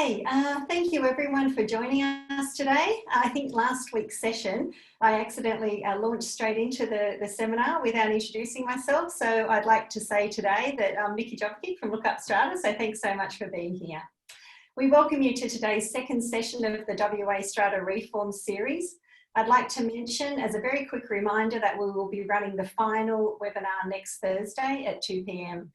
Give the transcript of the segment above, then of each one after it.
Okay, thank you everyone for joining us today. I think last week's session, I accidentally launched straight into the seminar without introducing myself. So I'd like to say today that I'm Nikki Jovicic from LookUpStrata, so thanks so much for being here. We welcome you to today's second session of the WA Strata Reform series. I'd like to mention as a very quick reminder that we will be running the final webinar next Thursday at 2 p.m.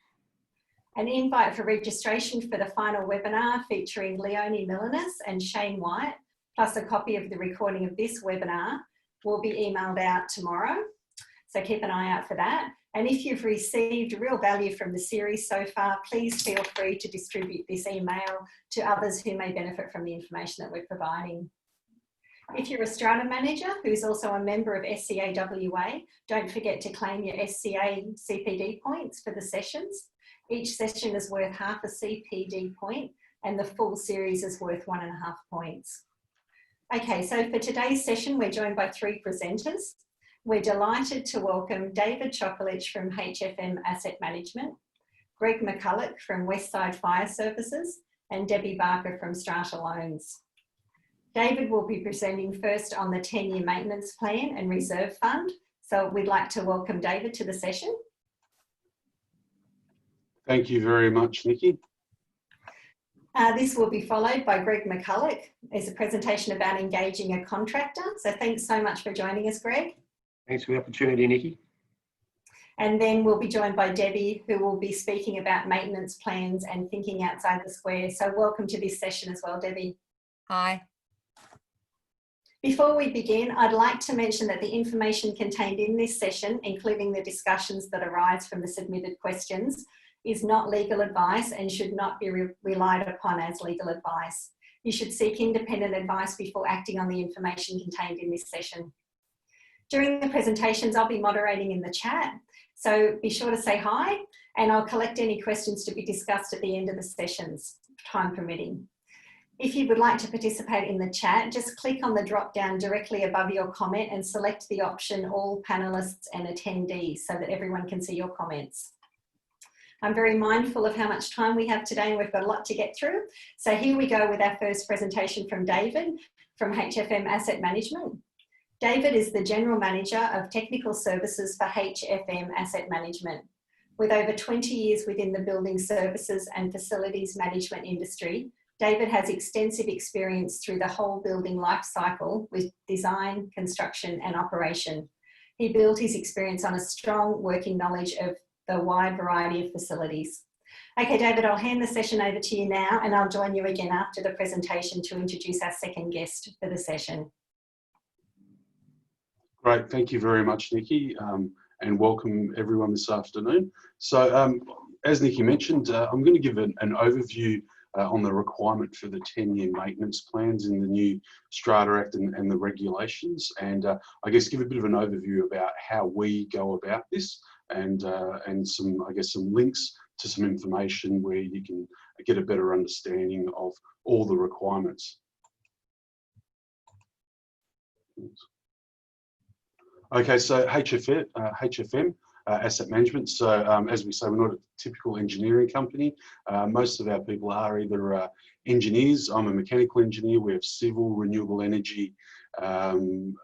An invite for registration for the final webinar featuring Leonie Milanis and Shane White, plus a copy of the recording of this webinar, will be emailed out tomorrow. So keep an eye out for that. And if you've received real value from the series so far, please feel free to distribute this email to others who may benefit from the information that we're providing. If you're a Strata Manager who's also a member of SCA WA, don't forget to claim your SCA CPD points for the sessions. Each session is worth half a CPD point and the full series is worth 1.5 points. Okay, so for today's session, we're joined by three presenters. We're delighted to welcome David Chokolich from HFM Asset Management, Greg McCulloch from Westside Fire Services, and Debbie Barker from StrataLoans. David will be presenting first on the 10-year maintenance plan and reserve fund. So we'd like to welcome David to the session. Thank you very much, Nikki. This will be followed by Greg McCulloch as a presentation about engaging a contractor. So thanks so much for joining us, Greg. Thanks for the opportunity, Nikki. And then we'll be joined by Debbie, who will be speaking about maintenance plans and thinking outside the square. So welcome to this session as well, Debbie. Hi. Before we begin, I'd like to mention that the information contained in this session, including the discussions that arise from the submitted questions, is not legal advice and should not be relied upon as legal advice. You should seek independent advice before acting on the information contained in this session. During the presentations, I'll be moderating in the chat, so be sure to say hi, and I'll collect any questions to be discussed at the end of the sessions, time permitting. If you would like to participate in the chat, just click on the drop down directly above your comment and select the option all panelists and attendees so that everyone can see your comments. I'm very mindful of how much time we have today and we've got a lot to get through. So here we go with our first presentation from David from HFM Asset Management. David is the General Manager of Technical Services for HFM Asset Management. With over 20 years within the building services and facilities management industry, David has extensive experience through the whole building life cycle with design, construction and operation. He built his experience on a strong working knowledge of the wide variety of facilities. Okay, David, I'll hand the session over to you now and I'll join you again after the presentation to introduce our second guest for the session. Great, thank you very much, Nikki, and welcome everyone this afternoon. So as Nikki mentioned, I'm going to give an overview on the requirement for the 10-year maintenance plans in the new Strata Act and the regulations, and I guess give a bit of an overview about how we go about this, and some, I guess, some links to some information where you can get a better understanding of all the requirements. Okay, so HFM Asset Management. So as we say, we're not a typical engineering company. Most of our people are either engineers. I'm a mechanical engineer. We have civil, renewable energy. I'm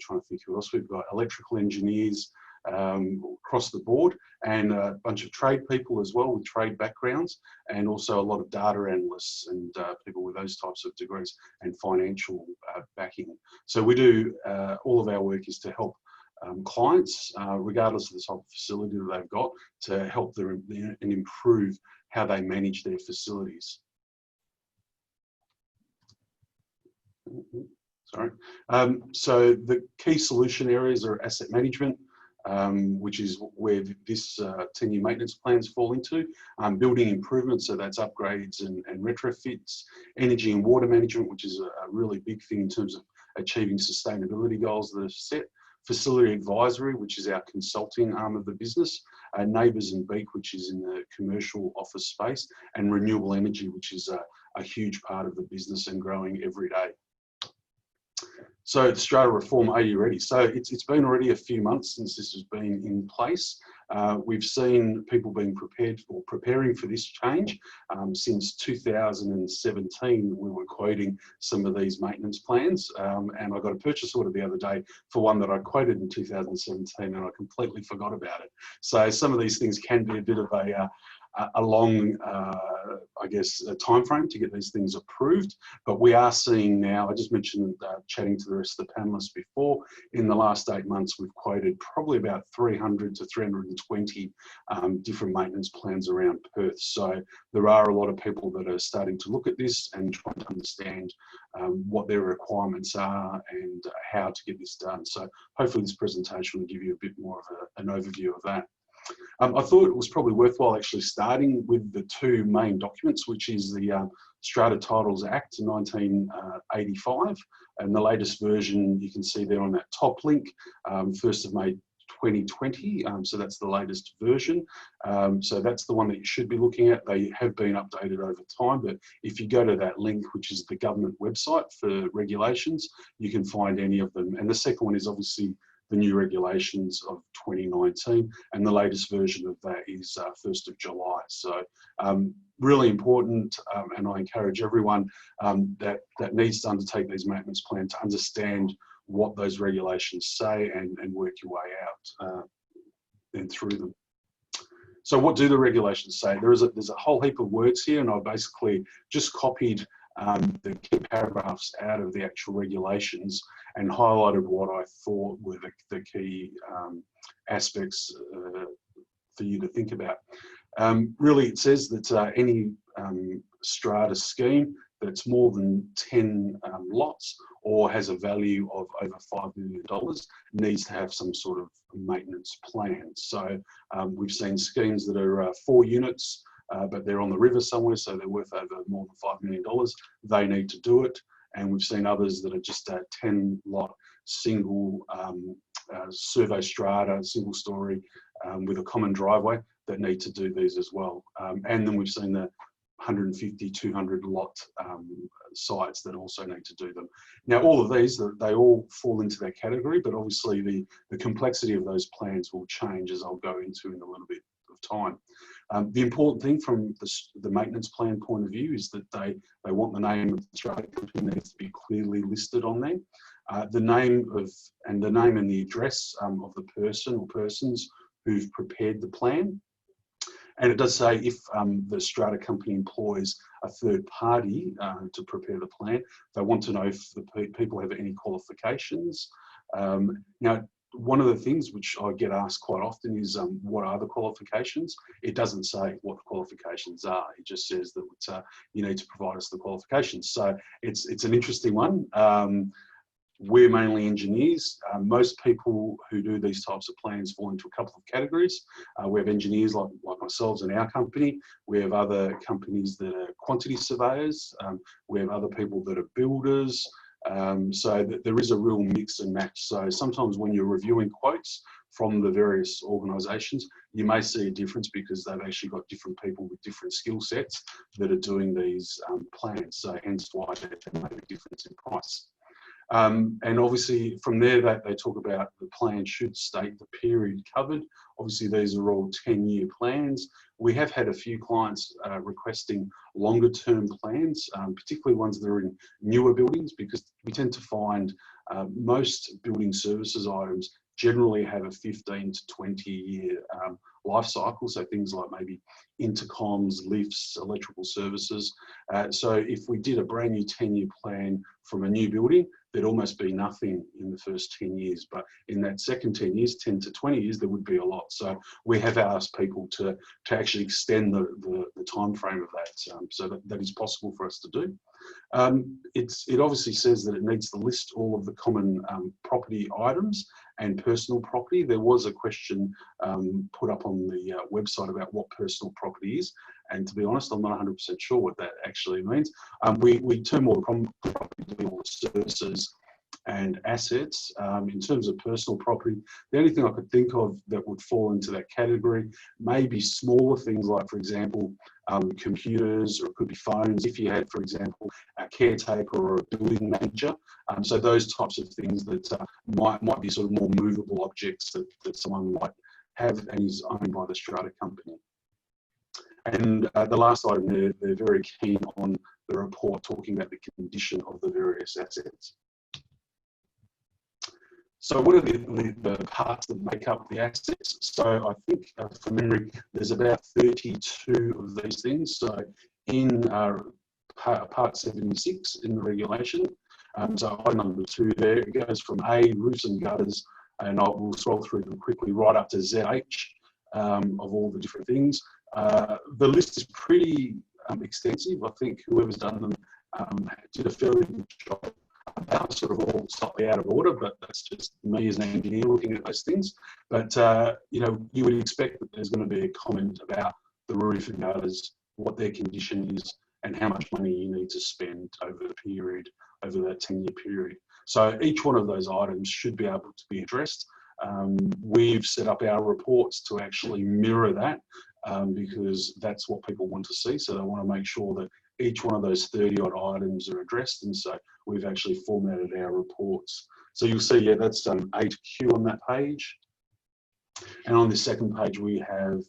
trying to think who else. We've got electrical engineers across the board, and a bunch of trade people as well with trade backgrounds, and also a lot of data analysts and people with those types of degrees and financial backing. So we do, all of our work is to help clients, regardless of the type of facility that they've got, to help them and improve how they manage their facilities. Sorry. So the key solution areas are asset management, which is where this 10-year maintenance plans fall into, building improvements, so that's upgrades and retrofits, energy and water management, which is a really big thing in terms of achieving sustainability goals that are set, facility advisory, which is our consulting arm of the business, neighbours and beak, which is in the commercial office space, and renewable energy, which is a huge part of the business and growing every day. So Strata Reform, are you ready? So it's been already a few months since this has been in place. We've seen people being prepared or preparing for this change. Since 2017, we were quoting some of these maintenance plans, and I got a purchase order the other day for one that I quoted in 2017, and I completely forgot about it. So some of these things can be a bit of a long, I guess, time frame to get these things approved. But we are seeing now, I just mentioned chatting to the rest of the panelists before, in the last 8 months, we've quoted probably about 300 to 320 different maintenance plans around Perth. So there are a lot of people that are starting to look at this and trying to understand what their requirements are and how to get this done. So hopefully this presentation will give you a bit more of an overview of that. I thought it was probably worthwhile actually starting with the two main documents, which is the Strata Titles Act 1985, and the latest version you can see there on that top link, 1st of May 2020, so that's the latest version. So that's the one that you should be looking at. They have been updated over time, but if you go to that link, which is the government website for regulations, you can find any of them. And the second one is obviously the new regulations of 2019, and the latest version of that is 1st of July. So really important, and I encourage everyone that needs to undertake these maintenance plans to understand what those regulations say and work your way out and through them. So what do the regulations say? There's a whole heap of words here, and I basically just copied the key paragraphs out of the actual regulations and highlighted what I thought were the key aspects for you to think about. Really, it says that any strata scheme that's more than 10 lots or has a value of over $5 million needs to have some sort of maintenance plan. So we've seen schemes that are 4 units, but they're on the river somewhere, so they're worth over more than $5 million. They need to do it. And we've seen others that are just a 10 lot single survey strata, single story with a common driveway that need to do these as well. And then we've seen the 150, 200 lot sites that also need to do them. Now, all of these, they all fall into that category, but obviously the complexity of those plans will change, as I'll go into in a little bit of time. The important thing from the maintenance plan point of view is that they want the name of the strata company needs to be clearly listed on there. The name and the address of the person or persons who've prepared the plan. And it does say if the strata company employs a third party to prepare the plan, they want to know if the people have any qualifications. Now, one of the things which I get asked quite often is what are the qualifications? It doesn't say what the qualifications are. It just says that you need to provide us the qualifications. So it's an interesting one. We're mainly engineers. Most people who do these types of plans fall into a couple of categories. We have engineers like ourselves in our company. We have other companies that are quantity surveyors. We have other people that are builders. So there is a real mix and match. So sometimes when you're reviewing quotes from the various organisations, you may see a difference because they've actually got different people with different skill sets that are doing these plans. So hence why they make a difference in price. And obviously from there they talk about the plan should state the period covered. Obviously these are all 10-year plans. We have had a few clients requesting longer term plans, particularly ones that are in newer buildings, because we tend to find most building services items generally have a 15 to 20 year life cycle. So things like maybe intercoms, lifts, electrical services. So if we did a brand new 10-year plan from a new building, there'd almost be nothing in the first 10 years. But in that second 10 years, 10 to 20 years, there would be a lot. So we have asked people to actually extend the time frame of that. So that is possible for us to do. It obviously says that it needs to list all of the common property items and personal property. There was a question put up on the website about what personal property is, and to be honest, I'm not 100% sure what that actually means. We term all the common property to be all the services and assets. In terms of personal property, the only thing I could think of that would fall into that category may be smaller things like, for example, computers, or it could be phones, if you had, for example, a caretaker or a building manager. So those types of things that might be sort of more movable objects that someone might have and is owned by the strata company. And the last item, they're very keen on the report talking about the condition of the various assets. So what are the parts that make up the assets? So I think, from memory, there's about 32 of these things. So in part 76 in the regulation, so item number 2 there, it goes from A, roofs and gutters, and we'll scroll through them quickly right up to ZH of all the different things. The list is pretty extensive. I think whoever's done them did a fairly good job. Sort of all slightly out of order, but that's just me as an engineer looking at those things. But you know, you would expect that there's going to be a comment about the roof and gutters, what their condition is, and how much money you need to spend over the period, over that 10-year period. So each one of those items should be able to be addressed. We've set up our reports to actually mirror that because that's what people want to see. So they want to make sure that each one of those 30-odd items are addressed, and so we've actually formatted our reports. So you'll see, yeah, that's A to Q on that page. And on this second page, we have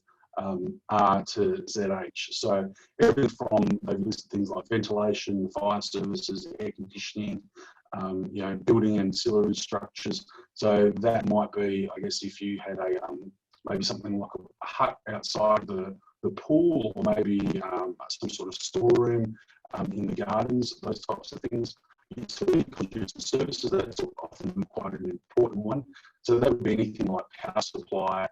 R to ZH. So everything from, they've listed things like ventilation, fire services, air conditioning, you know, building ancillary structures. So that might be, I guess, if you had a maybe something like a hut outside the pool, or maybe some sort of storeroom in the gardens, those types of things. Utility contributes to services, that's often quite an important one. So that would be anything like power supply,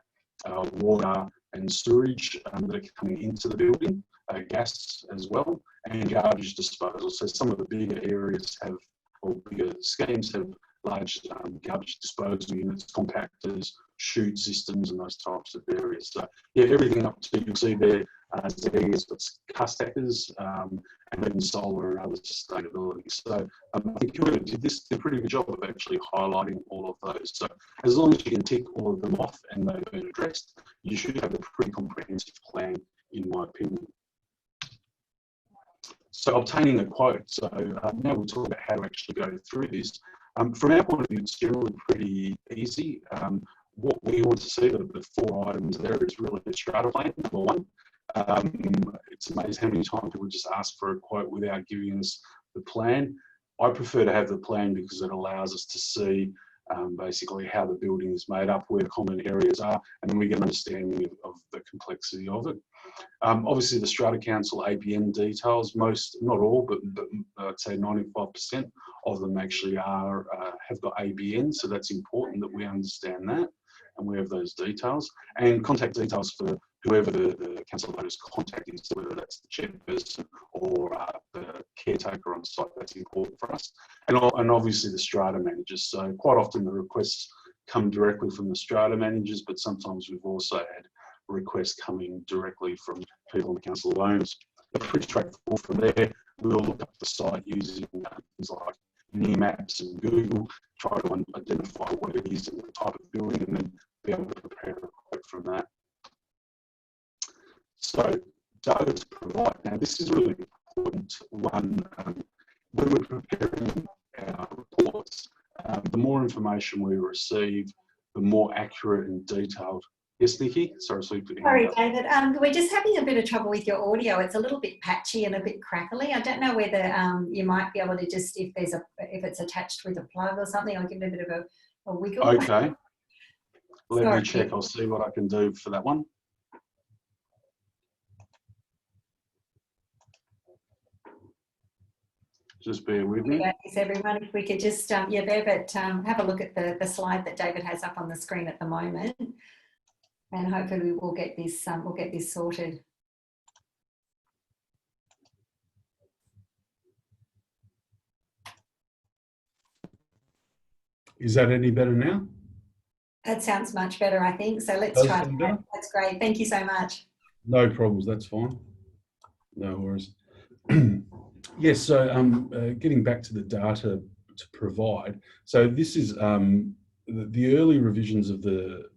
water and sewage that are coming into the building, gas as well, and garbage disposal. So some of the bigger areas have, or bigger schemes have large garbage disposal units, compactors, chute systems, and those types of areas. So yeah, everything up to, you'll see there, ZE's got car stackers, and then solar and other sustainability. So I think whoever did this did a pretty good job of actually highlighting all of those. So as long as you can tick all of them off and they've been addressed, you should have a pretty comprehensive plan, in my opinion. So obtaining a quote. So now we'll talk about how to actually go through this. From our point of view, it's generally pretty easy. What we want to see, the 4 items there, is really the strata plan, number 1. It's amazing how many times people just ask for a quote without giving us the plan. I prefer to have the plan because it allows us to see basically how the building is made up, where the common areas are, and then we get an understanding of the complexity of it. Obviously, the Strata Council APN details, most, not all, but I'd say 95% of them actually have got ABN, so that's important that we understand that and we have those details. And contact details for whoever the council voters contact is, whether that's the chairperson or the caretaker on site. That's important for us. And obviously the strata managers. So quite often the requests come directly from the strata managers, but sometimes we've also had requests coming directly from people on the council loans. But pretty straightforward from there. We'll look up the site using things like near maps and Google, try to identify what it is and the type of building, and then be able to prepare a quote from that. So data to provide. Now this is a really important one. When we're preparing our reports, the more information we receive, the more accurate and detailed. Yes, Nikki? Sorry, David. We're just having a bit of trouble with your audio. It's a little bit patchy and a bit crackly. I don't know whether you might be able to just, if it's attached with a plug or something, I'll give it a bit of a wiggle. Okay. Let me check. I'll see what I can do for that one. Just bear with me. Thanks, everyone. If we could just, yeah, there, but have a look at the slide that David has up on the screen at the moment, and hopefully we'll get this sorted. Is that any better now? That sounds much better, I think. So let's try that. That's great. Thank you so much. No problems. That's fine. No worries. Yes. So getting back to the data to provide. So this is the early revisions of the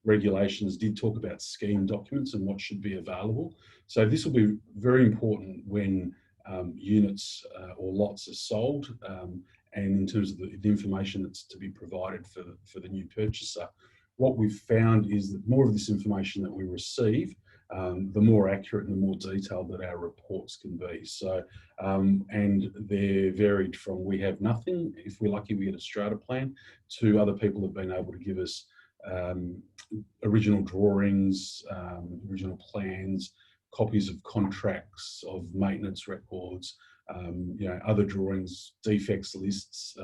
regulations did talk about scheme documents and what should be available. So this will be very important when units or lots are sold, and in terms of the information that's to be provided for the new purchaser. What we've found is that more of this information that we receive, the more accurate and the more detailed that our reports can be. So, and they're varied from we have nothing, if we're lucky we get a strata plan, to other people have been able to give us original drawings, original plans, copies of contracts, of maintenance records, other drawings, defects lists,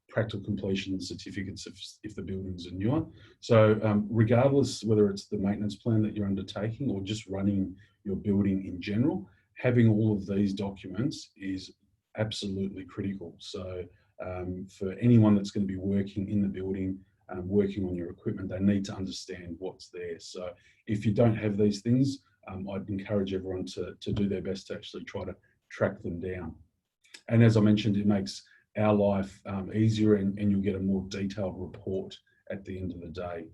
practical completion certificates if the buildings are newer. So regardless whether it's the maintenance plan that you're undertaking or just running your building in general, having all of these documents is absolutely critical. So for anyone that's going to be working in the building, working on your equipment, they need to understand what's there. So if you don't have these things, I'd encourage everyone to do their best to actually try to track them down. And as I mentioned, it makes our life easier, and you'll get a more detailed report at the end of the day.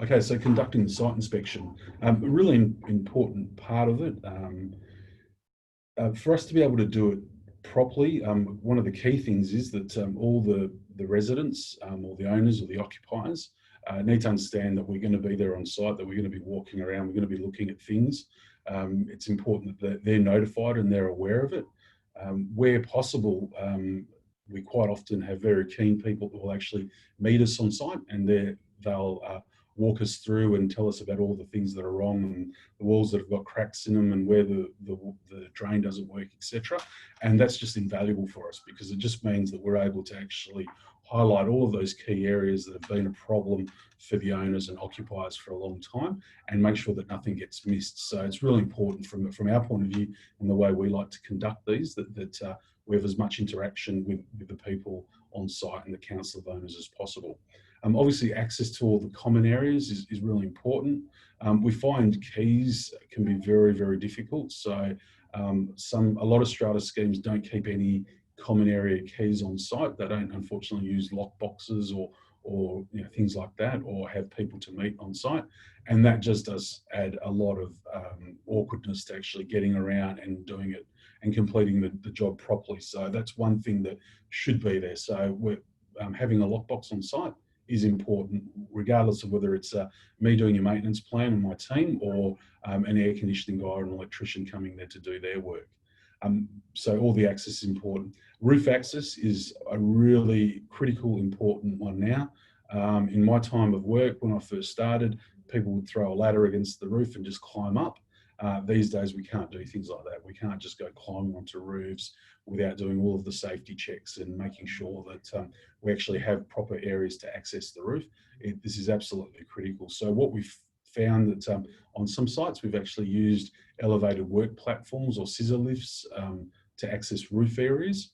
Okay, so conducting the site inspection, a really important part of it. For us to be able to do it properly, one of the key things is that all the residents or the owners or the occupiers need to understand that we're going to be there on site, that we're going to be walking around, we're going to be looking at things. It's important that they're notified and they're aware of it. Where possible, we quite often have very keen people that will actually meet us on site, and they'll walk us through and tell us about all the things that are wrong and the walls that have got cracks in them and where the drain doesn't work, etc. And that's just invaluable for us, because it just means that we're able to actually highlight all of those key areas that have been a problem for the owners and occupiers for a long time, and make sure that nothing gets missed. So it's really important from our point of view and the way we like to conduct these, that we have as much interaction with the people on site and the council of owners as possible. Obviously, access to all the common areas is really important. We find keys can be very, very difficult. So a lot of strata schemes don't keep any common area keys on site. They don't, unfortunately, use lock boxes or things like that, or have people to meet on site. And that just does add a lot of awkwardness to actually getting around and doing it and completing the job properly. So that's one thing that should be there. So we're having a lockbox on site is important, regardless of whether it's me doing a maintenance plan and my team, or an air conditioning guy or an electrician coming there to do their work. So all the access is important. Roof access is a really critical, important one now. In my time of work, when I first started, people would throw a ladder against the roof and just climb up. These days, we can't do things like that. We can't just go climbing onto roofs without doing all of the safety checks and making sure that we actually have proper areas to access the roof. This is absolutely critical. So what we've found that on some sites, we've actually used elevated work platforms or scissor lifts to access roof areas.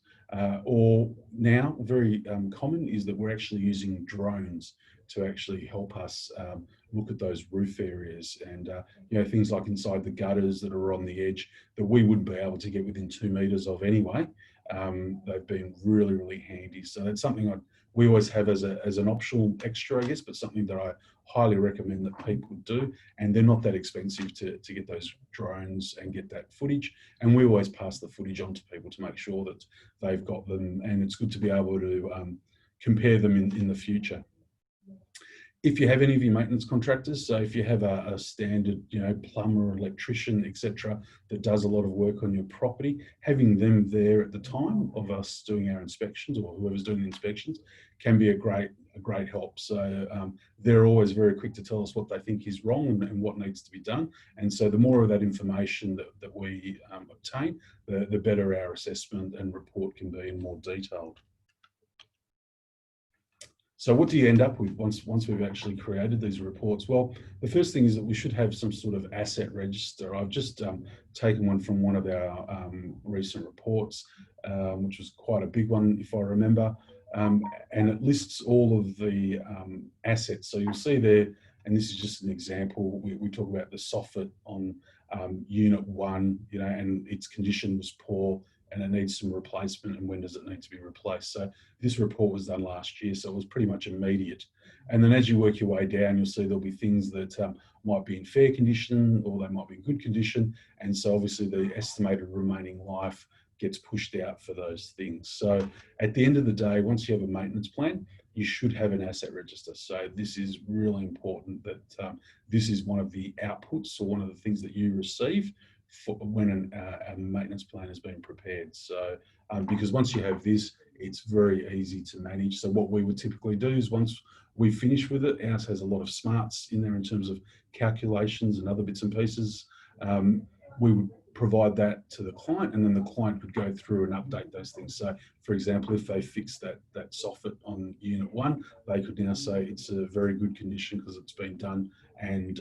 Or now, very common is that we're actually using drones to actually help us look at those roof areas, and things like inside the gutters that are on the edge that we wouldn't be able to get within 2 meters of anyway. They've been really, really handy. So that's something we always have as an optional extra, I guess, but something that I highly recommend that people do. And they're not that expensive to get those drones and get that footage. And we always pass the footage on to people to make sure that they've got them. And it's good to be able to compare them in the future. If you have any of your maintenance contractors, so if you have a standard, plumber, electrician, etc., that does a lot of work on your property, having them there at the time of us doing our inspections, or whoever's doing the inspections, can be a great help. So they're always very quick to tell us what they think is wrong and what needs to be done. And so the more of that information that we obtain, the better our assessment and report can be and more detailed. So what do you end up with once we've actually created these reports? Well, the first thing is that we should have some sort of asset register. I've just taken one from one of our recent reports, which was quite a big one, if I remember, and it lists all of the assets. So you'll see there and this is just an example. We talk about the soffit on Unit 1, and its condition was poor and it needs some replacement, and when does it need to be replaced? So this report was done last year, so it was pretty much immediate. And then as you work your way down, you'll see there'll be things that might be in fair condition, or they might be in good condition, and so obviously the estimated remaining life gets pushed out for those things. So at the end of the day, once you have a maintenance plan, you should have an asset register. So this is really important, that this is one of the outputs, or one of the things that you receive for when a maintenance plan has been prepared. So because once you have this, it's very easy to manage. So what we would typically do is, once we finish with it, ours has a lot of smarts in there in terms of calculations and other bits and pieces. We would provide that to the client, and then the client could go through and update those things. So for example, if they fix that soffit on Unit 1, they could now say it's a very good condition because it's been done, and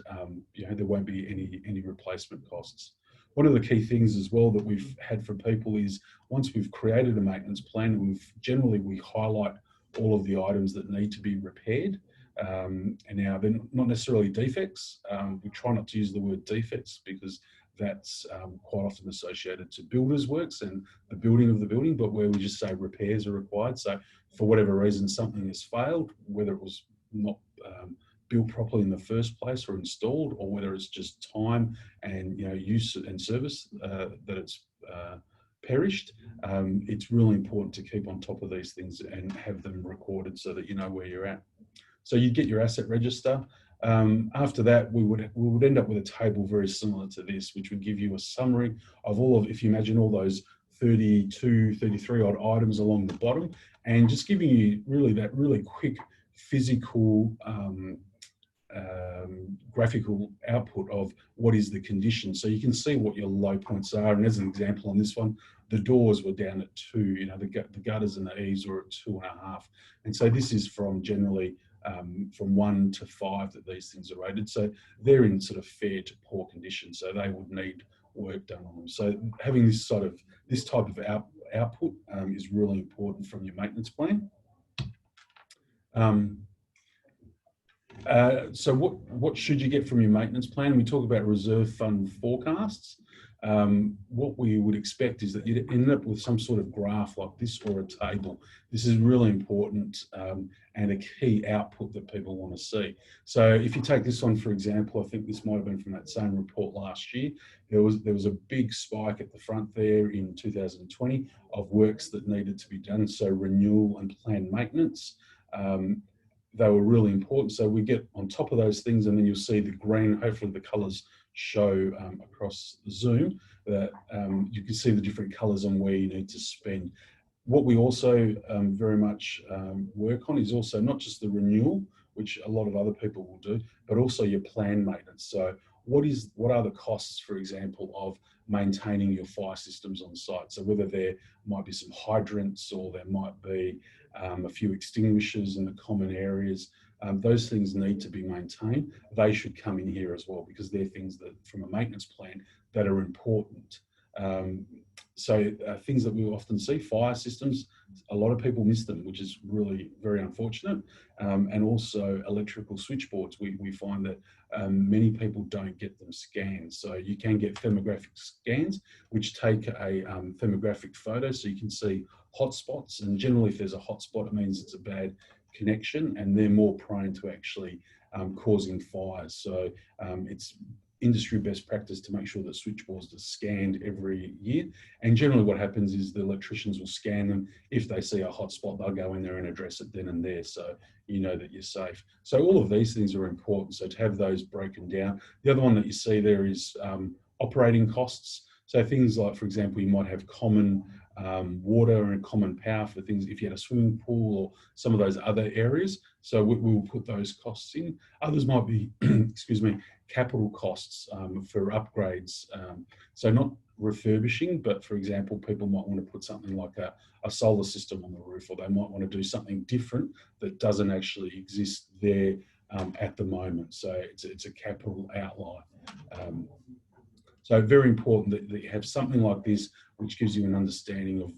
there won't be any replacement costs. One of the key things as well that we've had for people is, once we've created a maintenance plan, we highlight all of the items that need to be repaired. And now they're not necessarily defects. We try not to use the word defects, because that's quite often associated to builders' works and the building of the building, but where we just say repairs are required. So for whatever reason something has failed, whether it was not built properly in the first place or installed, or whether it's just time and use and service that it's perished, it's really important to keep on top of these things and have them recorded so that you know where you're at. So you get your asset register. After that, we would end up with a table very similar to this, which would give you a summary of if you imagine all those 32, 33 odd items along the bottom, and just giving you that really quick physical graphical output of what is the condition. So you can see what your low points are. And as an example on this one, the doors were down at 2, the gutters and the eaves were at 2.5. And so this is from generally from 1 to 5 that these things are rated. So they're in sort of fair to poor condition. So they would need work done on them. So having this type of output is really important from your maintenance plan. So what should you get from your maintenance plan? We talk about reserve fund forecasts. What we would expect is that you'd end up with some sort of graph like this, or a table. This is really important and a key output that people want to see. So if you take this one, for example, I think this might have been from that same report last year. There was a big spike at the front there in 2020 of works that needed to be done. So renewal and planned maintenance. They were really important. So we get on top of those things, and then you'll see the green, hopefully the colours show across the Zoom, that you can see the different colours on where you need to spend. What we also very much work on is also not just the renewal, which a lot of other people will do, but also your planned maintenance. So what are the costs, for example, of maintaining your fire systems on site? So whether there might be some hydrants, or there might be a few extinguishers in the common areas, those things need to be maintained. They should come in here as well, because they're things that, from a maintenance plan, that are important. So things that we often see, fire systems, a lot of people miss them, which is really very unfortunate. And also electrical switchboards, we find that many people don't get them scanned. So you can get thermographic scans, which take a thermographic photo, so you can see hotspots. And generally, if there's a hotspot, it means it's a bad connection, and they're more prone to actually causing fires. So it's industry best practice to make sure that switchboards are scanned every year. And generally what happens is the electricians will scan them. If they see a hotspot, they'll go in there and address it then and there, so you know that you're safe. So all of these things are important, so to have those broken down. The other one that you see there is operating costs. So things like, for example, you might have common water and common power for things, if you had a swimming pool or some of those other areas. So we will put those costs in. Others might be, excuse me, capital costs for upgrades. So not refurbishing, but for example, people might want to put something like a solar system on the roof, or they might want to do something different that doesn't actually exist there at the moment. So it's a capital outlay. So very important that you have something like this, which gives you an understanding of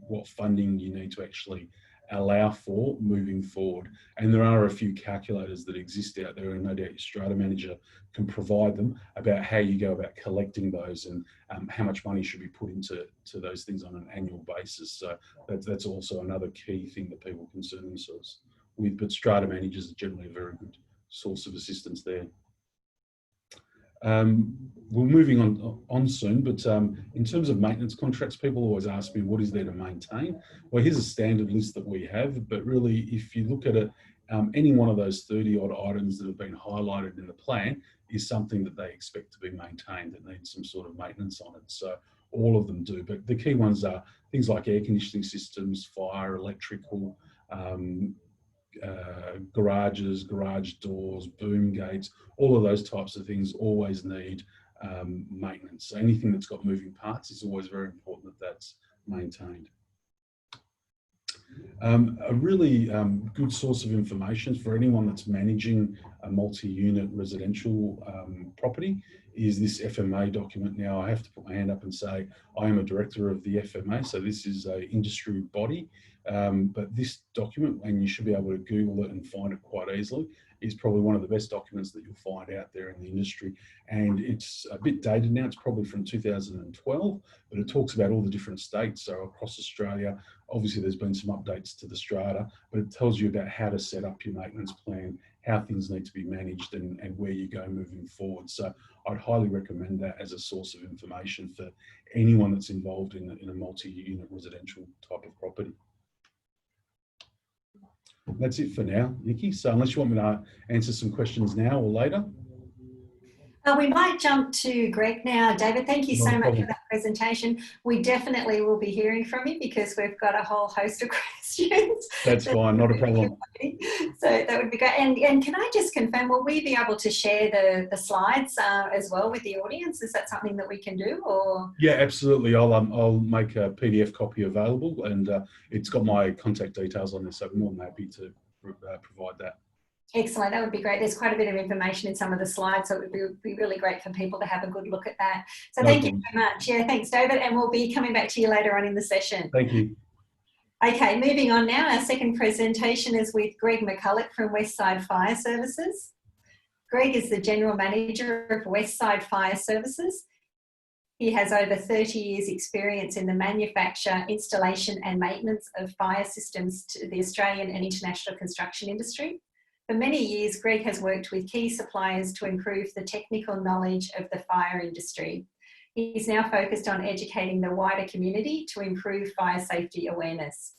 what funding you need to actually allow for moving forward. And there are a few calculators that exist out there, and no doubt your Strata Manager can provide them about how you go about collecting those and how much money should be put into those things on an annual basis. So that's also another key thing that people concern themselves with. But Strata Managers are generally a very good source of assistance there. We're moving on soon, but in terms of maintenance contracts, people always ask me, what is there to maintain? Well, here's a standard list that we have, but really, if you look at it, any one of those 30 odd items that have been highlighted in the plan is something that they expect to be maintained, that needs some sort of maintenance on it. So all of them do, but the key ones are things like air conditioning systems, fire, electrical, garages, garage doors, boom gates, all of those types of things always need maintenance. So anything that's got moving parts is always very important that that's maintained. A really good source of information for anyone that's managing a multi-unit residential property is this FMA document. Now, I have to put my hand up and say I am a director of the FMA, so this is an industry body, but this document, and you should be able to Google it and find it quite easily, is probably one of the best documents that you'll find out there in the industry. And it's a bit dated now, it's probably from 2012, but it talks about all the different states. So across Australia, obviously there's been some updates to the strata, but it tells you about how to set up your maintenance plan, how things need to be managed, and where you go moving forward. So I'd highly recommend that as a source of information for anyone that's involved in a multi-unit residential type of property. That's it for now, Nikki. So unless you want me to answer some questions now or later. We might jump to Greg now. David, thank you so much for that presentation. We definitely will be hearing from you because we've got a whole host of questions. That's fine, not a problem. So that would be great. And can I just confirm, will we be able to share the slides as well with the audience? Is that something that we can do? Or yeah, absolutely. I'll make a PDF copy available, and it's got my contact details on this, so I'm more than happy to provide that. Excellent, that would be great. There's quite a bit of information in some of the slides, so it would be really great for people to have a good look at that. So thank you so much. Yeah, thanks, David, and we'll be coming back to you later on in the session. Thank you. Okay, moving on now. Our second presentation is with Greg McCulloch from Westside Fire Services. Greg is the General Manager of Westside Fire Services. He has over 30 years experience in the manufacture, installation and maintenance of fire systems to the Australian and international construction industry. For many years, Greg has worked with key suppliers to improve the technical knowledge of the fire industry. He's now focused on educating the wider community to improve fire safety awareness.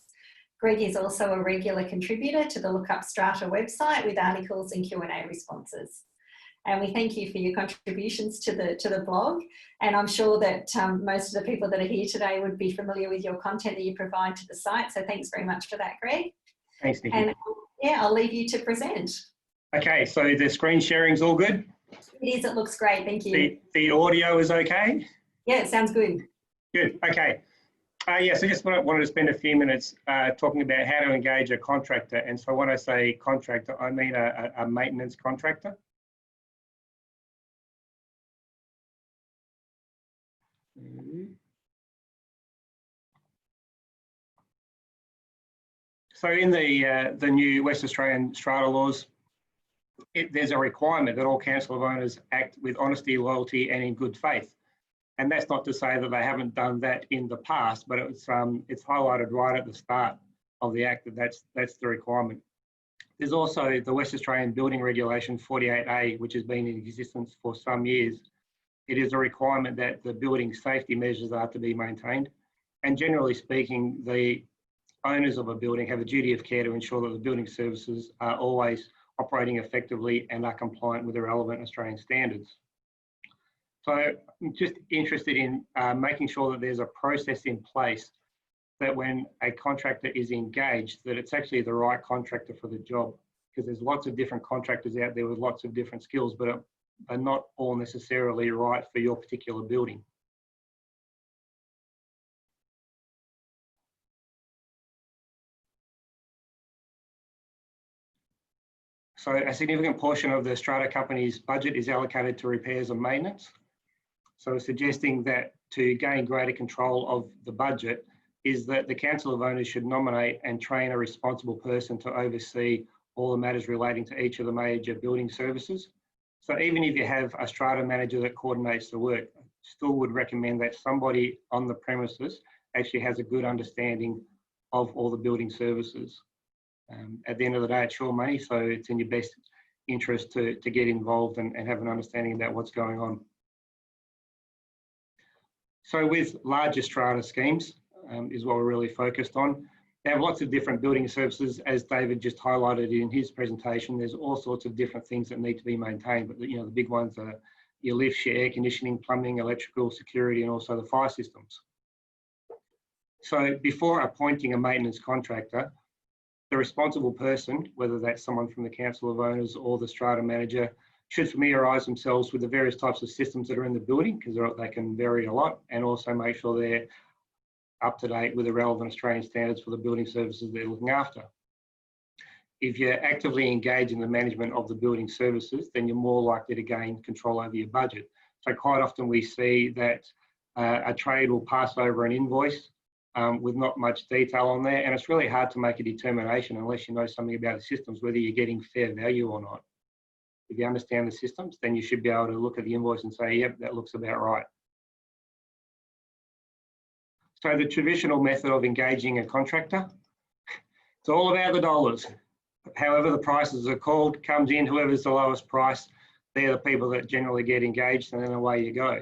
Greg is also a regular contributor to the LookUpStrata website with articles and Q&A responses. And we thank you for your contributions to the blog. And I'm sure that most of the people that are here today would be familiar with your content that you provide to the site. So thanks very much for that, Greg. Thanks, Nikki. And yeah, I'll leave you to present. Okay, so the screen sharing's all good? It is, it looks great, thank you. The audio is okay? Yeah, it sounds good. Good, okay. So just wanted to spend a few minutes talking about how to engage a contractor. And so when I say contractor, I mean a maintenance contractor. So in the new West Australian strata laws, there's a requirement that all council of owners act with honesty, loyalty, and in good faith. And that's not to say that they haven't done that in the past, but it's highlighted right at the start of the Act that that's the requirement. There's also the West Australian Building Regulation 48A, which has been in existence for some years. It is a requirement that the building safety measures are to be maintained. And generally speaking, the owners of a building have a duty of care to ensure that the building services are always operating effectively and are compliant with the relevant Australian standards. So I'm just interested in making sure that there's a process in place that when a contractor is engaged, that it's actually the right contractor for the job, because there's lots of different contractors out there with lots of different skills, but are not all necessarily right for your particular building. So a significant portion of the strata company's budget is allocated to repairs and maintenance. So suggesting that to gain greater control of the budget, is that the Council of Owners should nominate and train a responsible person to oversee all the matters relating to each of the major building services. So even if you have a Strata Manager that coordinates the work, still would recommend that somebody on the premises actually has a good understanding of all the building services. At the end of the day, it's your money, so it's in your best interest to get involved and have an understanding about what's going on. So with larger strata schemes is what we're really focused on. They have lots of different building services, as David just highlighted in his presentation. There's all sorts of different things that need to be maintained, but the big ones are your lifts, your air conditioning, plumbing, electrical, security, and also the fire systems. So before appointing a maintenance contractor, the responsible person, whether that's someone from the Council of Owners or the Strata Manager, should familiarise themselves with the various types of systems that are in the building, because they can vary a lot, and also make sure they're up to date with the relevant Australian standards for the building services they're looking after. If you're actively engaged in the management of the building services, then you're more likely to gain control over your budget. So quite often we see that a trade will pass over an invoice with not much detail on there, and it's really hard to make a determination unless you know something about the systems, whether you're getting fair value or not. If you understand the systems, then you should be able to look at the invoice and say, yep, that looks about right. So the traditional method of engaging a contractor, it's all about the dollars. However the prices are called, comes in, whoever's the lowest price, they're the people that generally get engaged, and then away you go.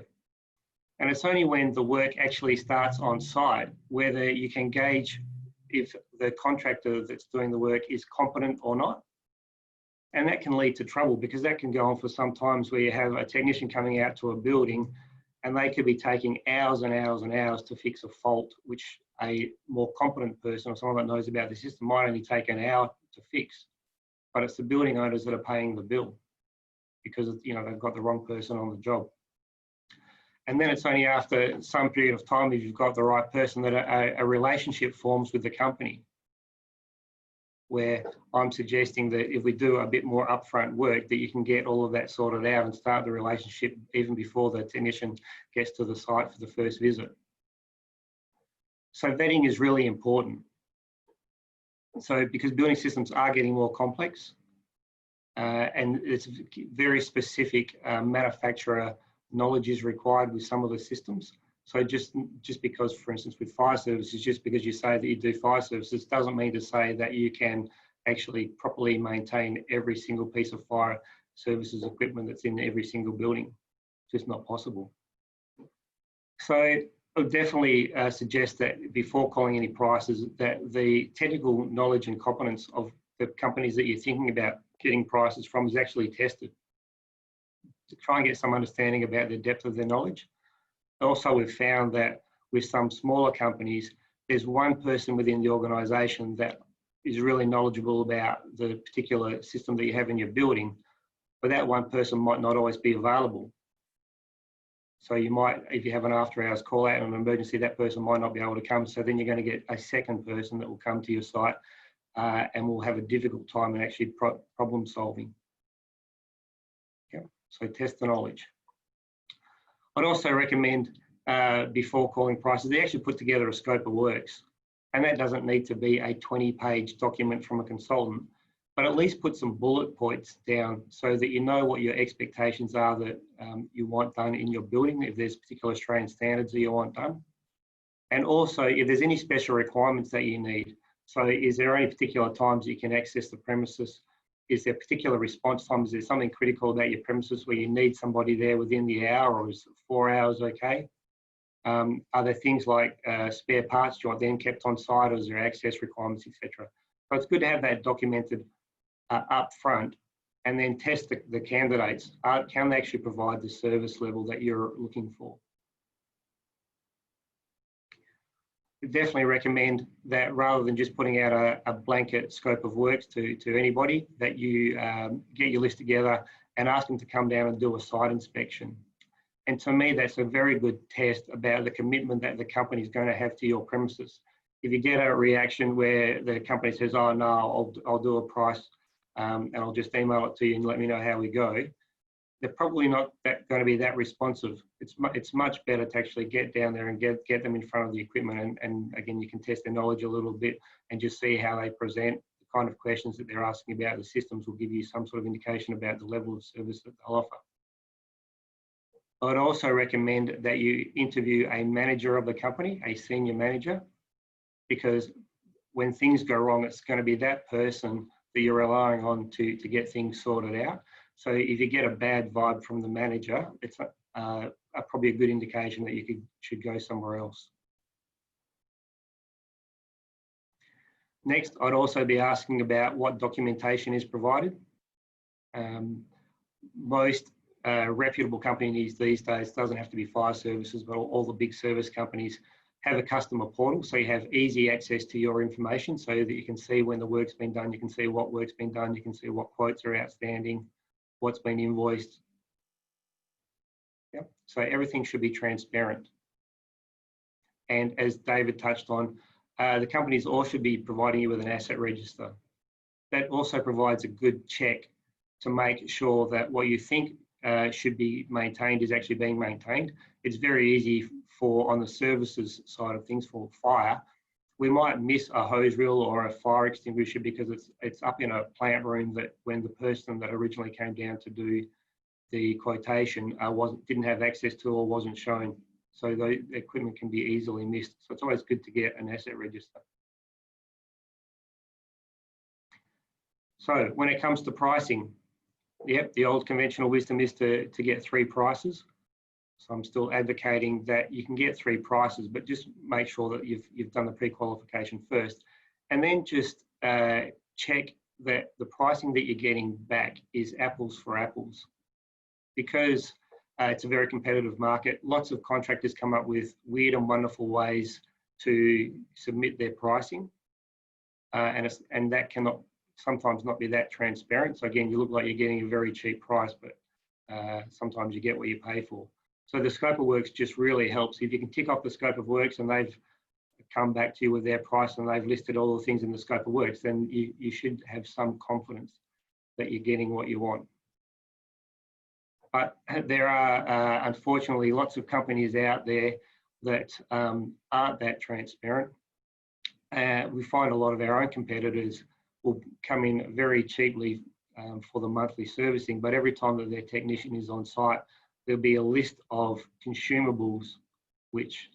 And it's only when the work actually starts on site whether you can gauge if the contractor that's doing the work is competent or not. And that can lead to trouble, because that can go on for some times where you have a technician coming out to a building and they could be taking hours and hours and hours to fix a fault, which a more competent person or someone that knows about the system might only take an hour to fix. But it's the building owners that are paying the bill because they've got the wrong person on the job. And then it's only after some period of time, if you've got the right person, that a relationship forms with the company, where I'm suggesting that if we do a bit more upfront work, that you can get all of that sorted out and start the relationship even before the technician gets to the site for the first visit. So vetting is really important. So because building systems are getting more complex, and it's very specific manufacturer knowledge is required with some of the systems. So just because, for instance, with fire services, just because you say that you do fire services doesn't mean to say that you can actually properly maintain every single piece of fire services equipment that's in every single building. It's just not possible. So I would definitely suggest that before calling any prices, that the technical knowledge and competence of the companies that you're thinking about getting prices from is actually tested, to try and get some understanding about the depth of their knowledge. Also, we've found that with some smaller companies, there's one person within the organisation that is really knowledgeable about the particular system that you have in your building, but that one person might not always be available. So you might, if you have an after hours call out and an emergency, that person might not be able to come. So then you're going to get a second person that will come to your site and will have a difficult time in actually problem solving. Yeah. So test the knowledge. I'd also recommend before calling prices, they actually put together a scope of works. And that doesn't need to be a 20-page document from a consultant, but at least put some bullet points down so that you know what your expectations are that you want done in your building, if there's particular Australian standards that you want done. And also if there's any special requirements that you need. So is there any particular times you can access the premises? Is there particular response times? Is there something critical about your premises where you need somebody there within the hour, or is 4 hours okay? Are there things like spare parts do you want then kept on site, or is there access requirements, etc.? So it's good to have that documented up front, and then test the candidates. Can they actually provide the service level that you're looking for? I definitely recommend that rather than just putting out a blanket scope of works to anybody, that you get your list together and ask them to come down and do a site inspection. And to me, that's a very good test about the commitment that the company is going to have to your premises. If you get a reaction where the company says, oh no, I'll do a price and I'll just email it to you and let me know how we go, they're probably not going to be that responsive. It's much better to actually get down there and get them in front of the equipment, and again, you can test their knowledge a little bit and just see how they present, the kind of questions that they're asking about. The systems will give you some sort of indication about the level of service that they'll offer. I'd also recommend that you interview a manager of the company, a senior manager, because when things go wrong, it's going to be that person that you're relying on to get things sorted out. So if you get a bad vibe from the manager, it's probably a good indication that you should go somewhere else. Next, I'd also be asking about what documentation is provided. Most reputable companies these days, doesn't have to be fire services, but all the big service companies have a customer portal, so you have easy access to your information so that you can see when the work's been done, you can see what work's been done, you can see what quotes are outstanding, what's been invoiced. Yep. So everything should be transparent. And as David touched on, the companies all should be providing you with an asset register. That also provides a good check to make sure that what you think should be maintained is actually being maintained. It's very easy for, on the services side of things, for fire, we might miss a hose reel or a fire extinguisher because it's up in a plant room that when the person that originally came down to do the quotation didn't have access to or wasn't shown. So the equipment can be easily missed. So it's always good to get an asset register. So when it comes to pricing, yep, the old conventional wisdom is to get 3 prices. So I'm still advocating that you can get 3 prices, but just make sure that you've done the pre-qualification first. And then just check that the pricing that you're getting back is apples for apples. Because it's a very competitive market, lots of contractors come up with weird and wonderful ways to submit their pricing. And that cannot sometimes not be that transparent. So again, you look like you're getting a very cheap price, but sometimes you get what you pay for. So the scope of works just really helps. If you can tick off the scope of works and they've come back to you with their price and they've listed all the things in the scope of works, then you should have some confidence that you're getting what you want. But there are, unfortunately, lots of companies out there that aren't that transparent. We find a lot of our own competitors will come in very cheaply for the monthly servicing, but every time that their technician is on site, there'll be a list of consumables which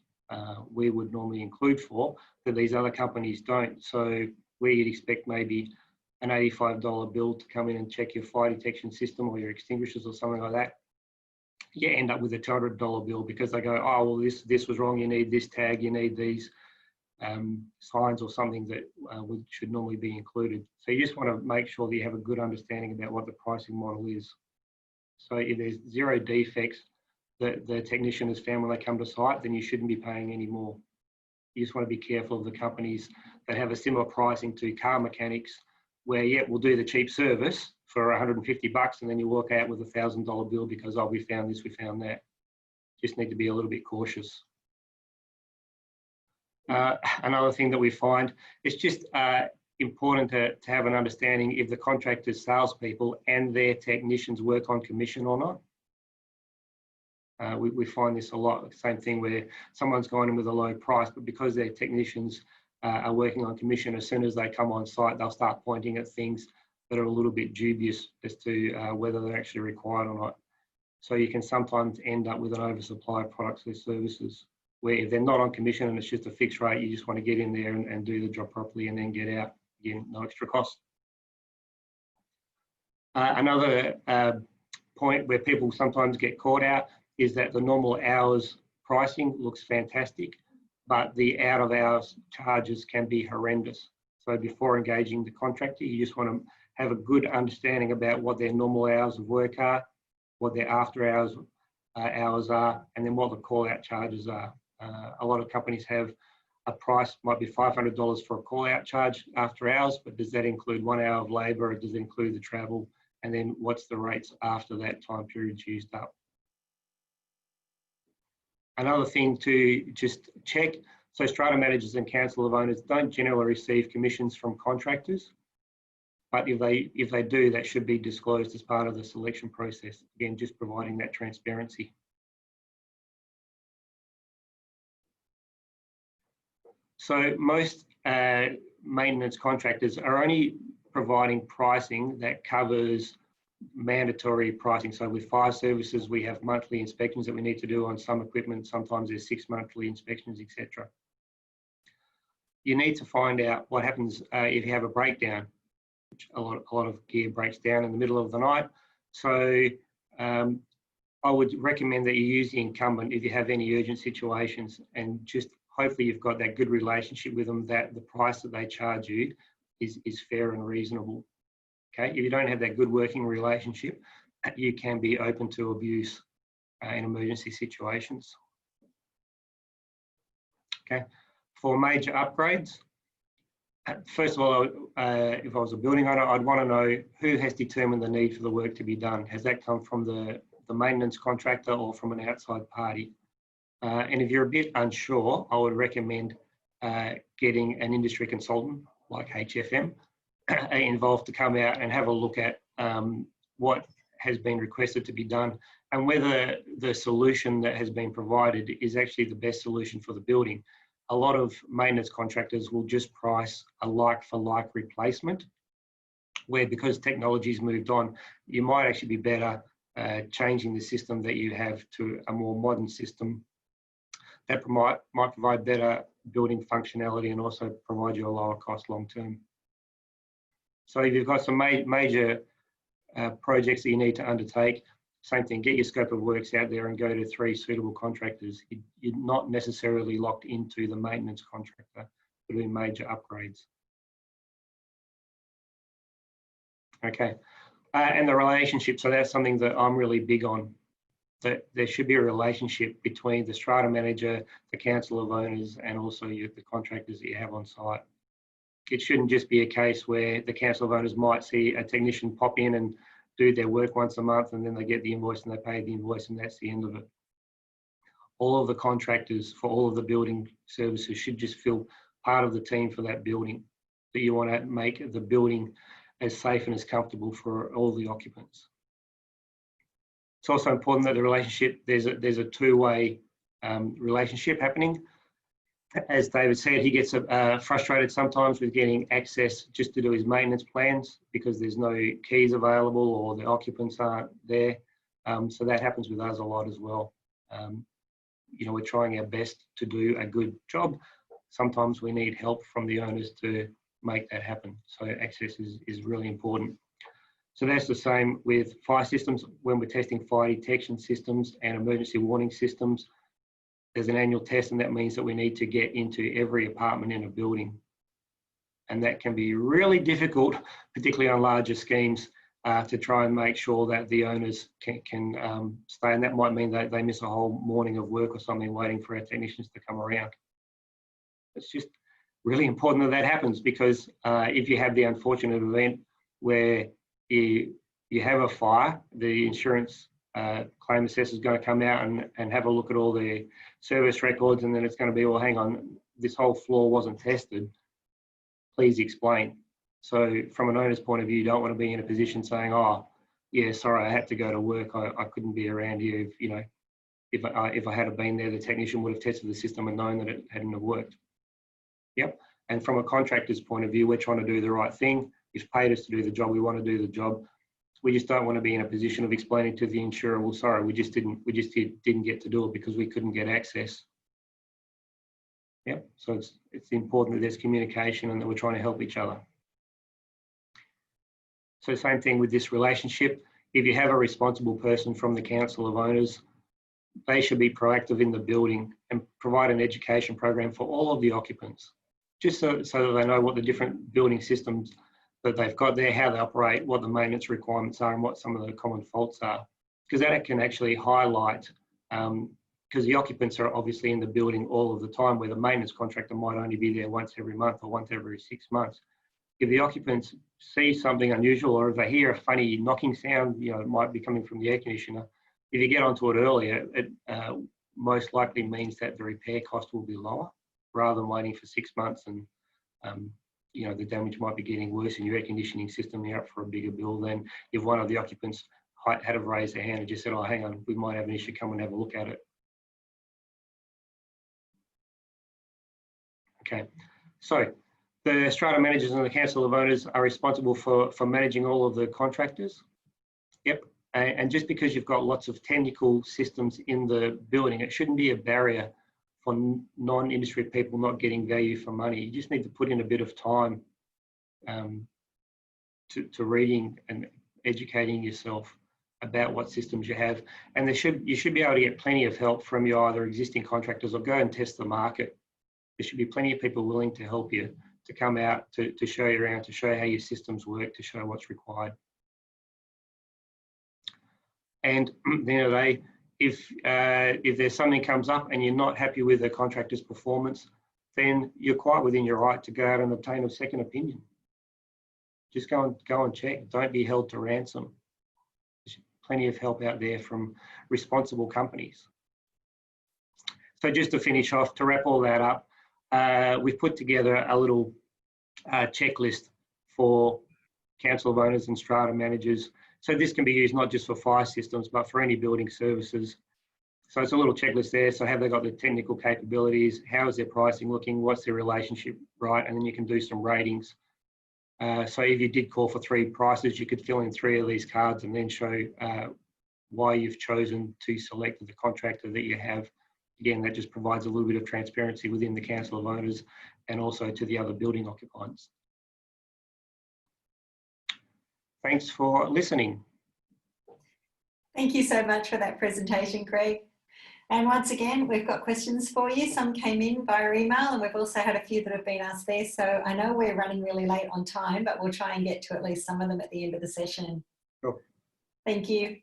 we would normally include for, that these other companies don't. So where you'd expect maybe an $85 bill to come in and check your fire detection system or your extinguishers or something like that, you end up with a $200 bill because they go, oh, well, this was wrong, you need this tag, you need these signs or something that should normally be included. So you just want to make sure that you have a good understanding about what the pricing model is. So if there's 0 defects that the technician has found when they come to site, then you shouldn't be paying any more. You just want to be careful of the companies that have a similar pricing to car mechanics, where, yeah, we'll do the cheap service for $150 and then you walk out with a $1,000 bill because, oh, we found this, we found that. Just need to be a little bit cautious. Another thing that we find, it's just important to have an understanding if the contractor's salespeople and their technicians work on commission or not. We find this a lot, same thing where someone's gone in with a low price, but because their technicians are working on commission, as soon as they come on site, they'll start pointing at things that are a little bit dubious as to whether they're actually required or not. So you can sometimes end up with an oversupply of products or services, where if they're not on commission and it's just a fixed rate, you just want to get in there and do the job properly and then get out. Again, no extra cost. Another point where people sometimes get caught out is that the normal hours pricing looks fantastic, but the out of hours charges can be horrendous. So before engaging the contractor, you just want to have a good understanding about what their normal hours of work are, what their after hours hours are, and then what the call out charges are. A lot of companies have a price, might be $500 for a call out charge after hours, but does that include 1 hour of labour, or does it include the travel? And then what's the rates after that time period's used up? Another thing to just check, so strata managers and council of owners don't generally receive commissions from contractors. But if they do, that should be disclosed as part of the selection process. Again, just providing that transparency. So most maintenance contractors are only providing pricing that covers mandatory pricing. So with fire services, we have monthly inspections that we need to do on some equipment. Sometimes there's 6 monthly inspections, etc. You need to find out what happens if you have a breakdown. A lot of gear breaks down in the middle of the night. So I would recommend that you use the incumbent if you have any urgent situations, and just hopefully you've got that good relationship with them, that the price that they charge you is fair and reasonable. Okay, if you don't have that good working relationship, you can be open to abuse in emergency situations. Okay, for major upgrades, first of all, if I was a building owner, I'd want to know who has determined the need for the work to be done. Has that come from the maintenance contractor or from an outside party? And if you're a bit unsure, I would recommend getting an industry consultant like HFM involved to come out and have a look at what has been requested to be done and whether the solution that has been provided is actually the best solution for the building. A lot of maintenance contractors will just price a like-for-like replacement, where because technology's moved on, you might actually be better changing the system that you have to a more modern system that might provide better building functionality and also provide you a lower cost long term. So if you've got some major projects that you need to undertake, same thing, get your scope of works out there and go to 3 suitable contractors. You're not necessarily locked into the maintenance contractor for doing major upgrades. Okay, and the relationship, so that's something that I'm really big on. That there should be a relationship between the Strata Manager, the Council of Owners, and also the contractors that you have on site. It shouldn't just be a case where the Council of Owners might see a technician pop in and do their work once a month, and then they get the invoice and they pay the invoice, and that's the end of it. All of the contractors for all of the building services should just feel part of the team for that building, that you want to make the building as safe and as comfortable for all the occupants. It's also important that the relationship, there's a two-way relationship happening. As David said, he gets frustrated sometimes with getting access just to do his maintenance plans because there's no keys available or the occupants aren't there. So that happens with us a lot as well. You know, we're trying our best to do a good job. Sometimes we need help from the owners to make that happen. So access is really important. So that's the same with fire systems. When we're testing fire detection systems and emergency warning systems, there's an annual test, and that means that we need to get into every apartment in a building. And that can be really difficult, particularly on larger schemes, to try and make sure that the owners can stay. And that might mean that they miss a whole morning of work or something waiting for our technicians to come around. It's just really important that that happens, because if you have the unfortunate event where you have a fire, the insurance claim assessor is going to come out and have a look at all the service records, and then it's going to be, well, hang on, this whole floor wasn't tested. Please explain. So from an owner's point of view, you don't want to be in a position saying, oh, yeah, sorry, I had to go to work. I couldn't be around here. If, you know, if I had been there, the technician would have tested the system and known that it hadn't have worked. Yep. And from a contractor's point of view, we're trying to do the right thing. You've paid us to do the job. We want to do the job. We just don't want to be in a position of explaining to the insurer, well, sorry, we just didn't get to do it because we couldn't get access. Yep. So it's important that there's communication and that we're trying to help each other. So same thing with this relationship. If you have a responsible person from the Council of Owners, they should be proactive in the building and provide an education program for all of the occupants, just so that they know what the different building systems that they've got there, how they operate, what the maintenance requirements are, and what some of the common faults are. Because that can actually highlight, because the occupants are obviously in the building all of the time, where the maintenance contractor might only be there once every month or once every 6 months. If the occupants see something unusual, or if they hear a funny knocking sound, you know, it might be coming from the air conditioner, if you get onto it earlier, it most likely means that the repair cost will be lower, rather than waiting for 6 months and you know, the damage might be getting worse in your air conditioning system, you're up for a bigger bill, then if one of the occupants had have raised their hand and just said, oh, hang on, we might have an issue, come and have a look at it. Okay, so the strata managers and the council of owners are responsible for managing all of the contractors. Yep, and just because you've got lots of technical systems in the building, it shouldn't be a barrier for non-industry people not getting value for money. You just need to put in a bit of time to reading and educating yourself about what systems you have. And you should be able to get plenty of help from your either existing contractors or go and test the market. There should be plenty of people willing to help you, to come out, to show you around, to show you how your systems work, to show what's required. And at the end of the day, if there's something comes up and you're not happy with the contractor's performance, then you're quite within your right to go out and obtain a second opinion. Just go and check. Don't be held to ransom. There's plenty of help out there from responsible companies. So just to finish off, to wrap all that up, we've put together a little checklist for council of owners and strata managers. So this can be used not just for fire systems, but for any building services. So it's a little checklist there. So have they got the technical capabilities? How is their pricing looking? What's their relationship, right? And then you can do some ratings. So if you did call for 3 prices, you could fill in 3 of these cards and then show why you've chosen to select the contractor that you have. Again, that just provides a little bit of transparency within the council of owners and also to the other building occupiers. Thanks for listening. Thank you so much for that presentation, Craig. And once again, we've got questions for you. Some came in via email and we've also had a few that have been asked there. So I know we're running really late on time, but we'll try and get to at least some of them at the end of the session. Sure. Thank you.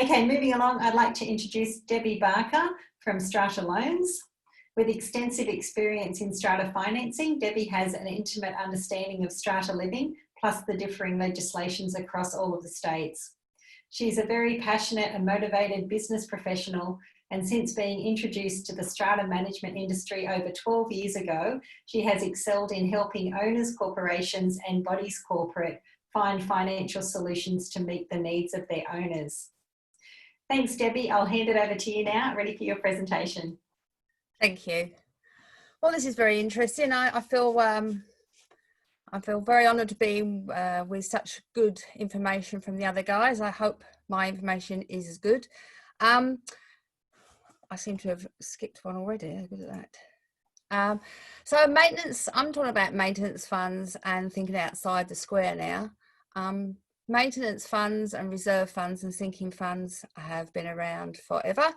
Okay, moving along, I'd like to introduce Debbie Barker from StrataLoans. With extensive experience in strata financing, Debbie has an intimate understanding of strata living, plus the differing legislations across all of the states. She's a very passionate and motivated business professional, and since being introduced to the strata management industry over 12 years ago, she has excelled in helping owners, corporations and bodies corporate find financial solutions to meet the needs of their owners. Thanks, Debbie. I'll hand it over to you now, ready for your presentation. Thank you. Well, this is very interesting. I feel very honoured to be with such good information from the other guys. I hope my information is as good. I seem to have skipped one already. Good at that. So maintenance, I'm talking about maintenance funds and thinking outside the square now. Maintenance funds and reserve funds and sinking funds have been around forever.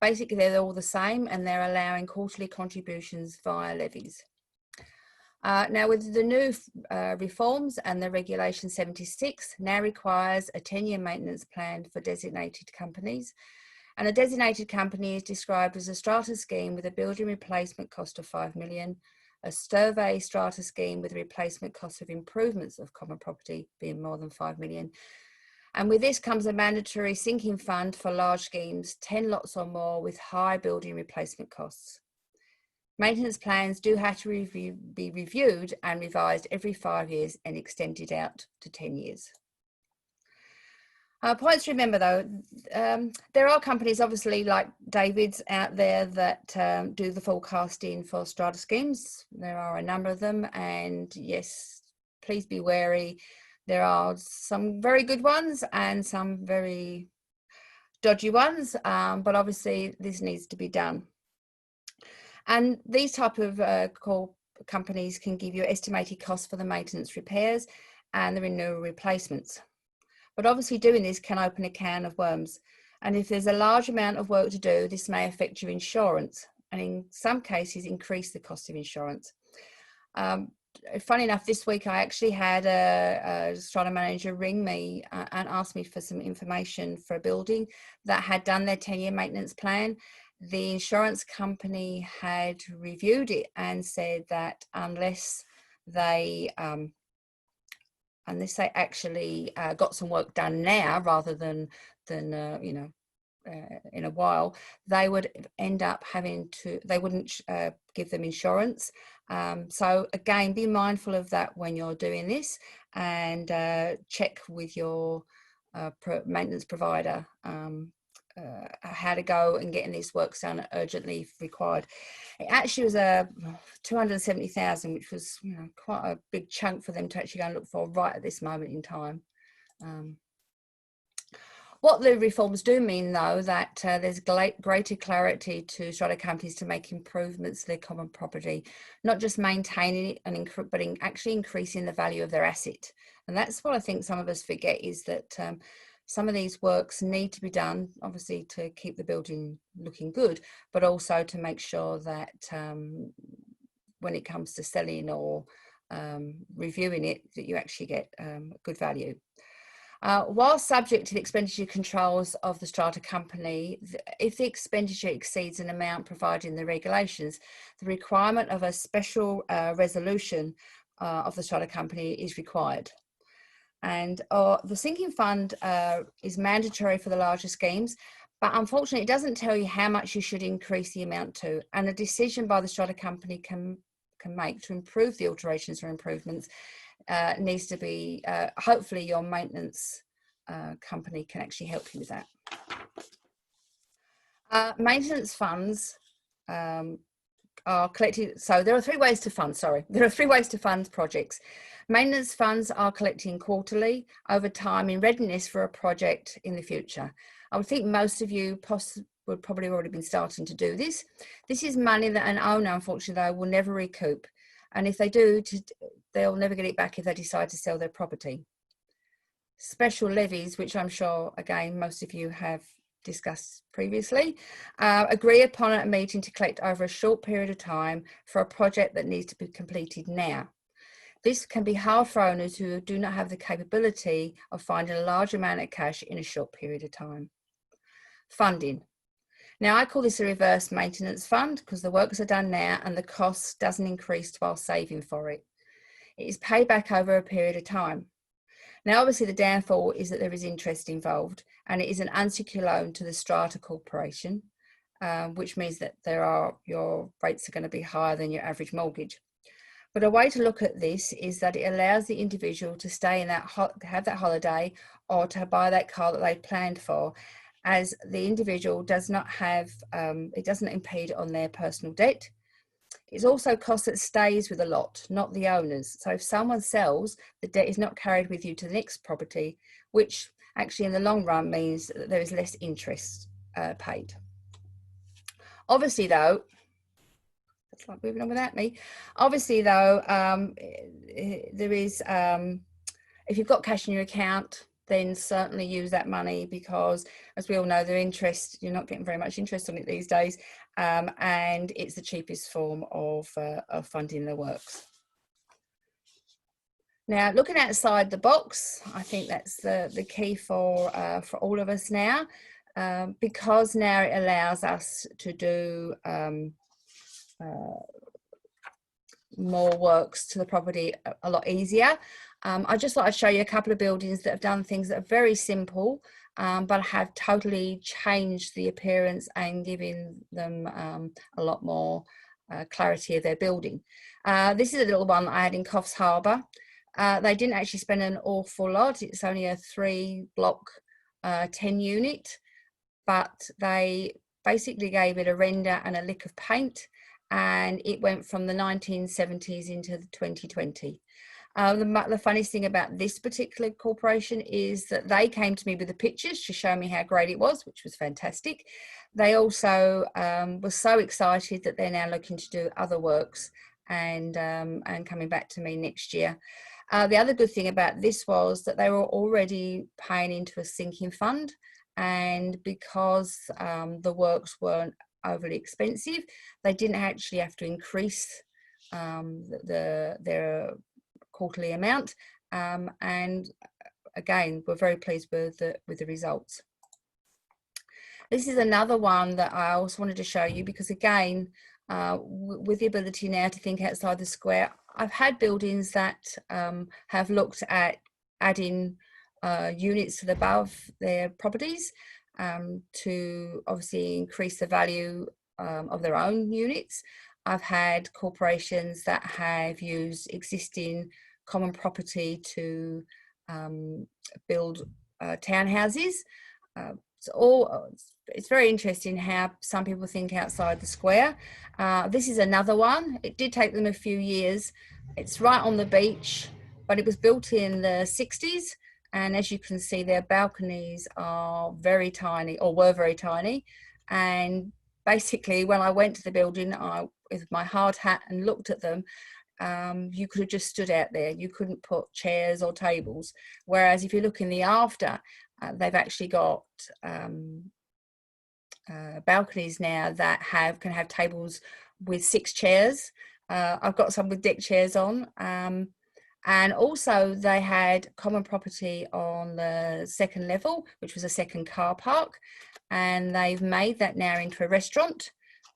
Basically, they're all the same and they're allowing quarterly contributions via levies. Now, with the new reforms and the Regulation 76 now requires a 10-year maintenance plan for designated companies. And a designated company is described as a strata scheme with a building replacement cost of 5 million, a survey strata scheme with a replacement cost of improvements of common property being more than 5 million. And with this comes a mandatory sinking fund for large schemes, 10 lots or more with high building replacement costs. Maintenance plans do have to be reviewed and revised every 5 years and extended out to 10 years. Points to remember though, there are companies obviously like David's out there that do the forecasting for strata schemes. There are a number of them, and yes, please be wary. There are some very good ones and some very dodgy ones, but obviously this needs to be done. And these type of core companies can give you estimated costs for the maintenance repairs and the renewal replacements. But obviously doing this can open a can of worms. And if there's a large amount of work to do, this may affect your insurance and in some cases increase the cost of insurance. Funny enough, this week I actually had a strata manager ring me and ask me for some information for a building that had done their 10-year maintenance plan. The insurance company had reviewed it and said that unless they actually got some work done now rather than you know, in a while, they would end up having to, they wouldn't give them insurance. So again, be mindful of that when you're doing this, and check with your maintenance provider how to go and getting these works done urgently if required. It actually was a 270,000, which was, you know, quite a big chunk for them to actually go and look for right at this moment in time. What the reforms do mean, though, that there's greater clarity to strata companies to make improvements to their common property, not just maintaining it, but actually increasing the value of their asset. And that's what I think some of us forget, is that some of these works need to be done, obviously, to keep the building looking good, but also to make sure that when it comes to selling or reviewing it, that you actually get good value. While subject to the expenditure controls of the strata company, if the expenditure exceeds an amount provided in the regulations, the requirement of a special resolution of the strata company is required. And the sinking fund is mandatory for the larger schemes, but unfortunately it doesn't tell you how much you should increase the amount to, and a decision by the strata company can make to improve the alterations or improvements needs to be, hopefully your maintenance company can actually help you with that. Maintenance funds are collected, so there are three ways to fund, there are three ways to fund projects. Maintenance funds are collecting quarterly over time in readiness for a project in the future. I would think most of you would probably already been starting to do this. This is money that an owner, unfortunately, though, will never recoup. And if they do, they'll never get it back if they decide to sell their property. Special levies, which I'm sure, again, most of you have discussed previously, agree upon at a meeting to collect over a short period of time for a project that needs to be completed now. This can be hard for owners who do not have the capability of finding a large amount of cash in a short period of time. Funding. Now, I call this a reverse maintenance fund because the works are done now and the cost doesn't increase while saving for it. It is paid back over a period of time. Now, obviously, the downfall is that there is interest involved, and it is an unsecured loan to the Strata Corporation, which means that your rates are going to be higher than your average mortgage. But a way to look at this is that it allows the individual to stay in have that holiday, or to buy that car that they planned for, as the individual does not have, it doesn't impede on their personal debt. It's also cost that stays with the lot, not the owners. So if someone sells, the debt is not carried with you to the next property, which actually in the long run means that there is less interest paid. Obviously, though, it's like moving on without me. Obviously, though, there is, if you've got cash in your account, then certainly use that money, because as we all know, the interest, you're not getting very much interest on it these days, and it's the cheapest form of funding the works. Now, looking outside the box, I think that's the key for all of us now, because now it allows us to do more works to the property a lot easier. I'd just like to show you a couple of buildings that have done things that are very simple, but have totally changed the appearance and giving them a lot more clarity of their building. This is a little one that I had in Coffs Harbour. They didn't actually spend an awful lot. It's only a 3-block 10 unit, but they basically gave it a render and a lick of paint, and it went from the 1970s into the 2020. The funniest thing about this particular corporation is that they came to me with the pictures to show me how great it was, which was fantastic. They also were so excited that they're now looking to do other works and coming back to me next year. The other good thing about this was that they were already paying into a sinking fund, and because the works weren't overly expensive, they didn't actually have to increase their quarterly amount, and again, we're very pleased with the results. This is another one that I also wanted to show you, because again, with the ability now to think outside the square, I've had buildings that have looked at adding units to the above their properties, to obviously increase the value of their own units. I've had corporations that have used existing common property to build townhouses. It's very interesting how some people think outside the square. This is another one. It did take them a few years. It's right on the beach, but it was built in the 60s. And as you can see, their balconies are very tiny, or were very tiny. And basically, when I went to the building, with my hard hat and looked at them, you could have just stood out there. You couldn't put chairs or tables. Whereas if you look in the after, they've actually got balconies now that can have tables with 6 chairs. I've got some with deck chairs on. And also they had common property on the 2nd level, which was a second car park. And they've made that now into a restaurant.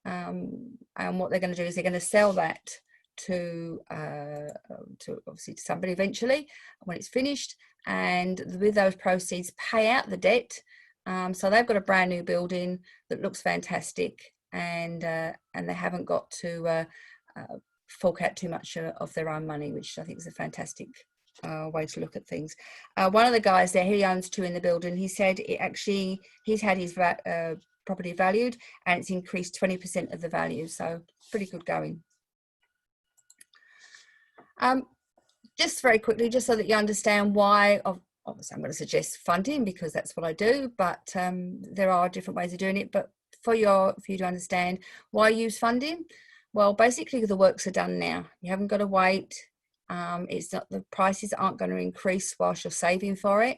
And what they're going to do is they're going to sell that to obviously to somebody eventually when it's finished, and with those proceeds pay out the debt. So they've got a brand new building that looks fantastic, and they haven't got to fork out too much of their own money, which I think is a fantastic way to look at things. One of the guys there, he owns 2 in the building. He said he's had his property valued and it's increased 20% of the value, so pretty good going. Just very quickly, just so that you understand why, obviously I'm going to suggest funding because that's what I do, but there are different ways of doing it. But for you to understand why use funding, well, basically the works are done now. You haven't got to wait. The prices aren't going to increase whilst you're saving for it.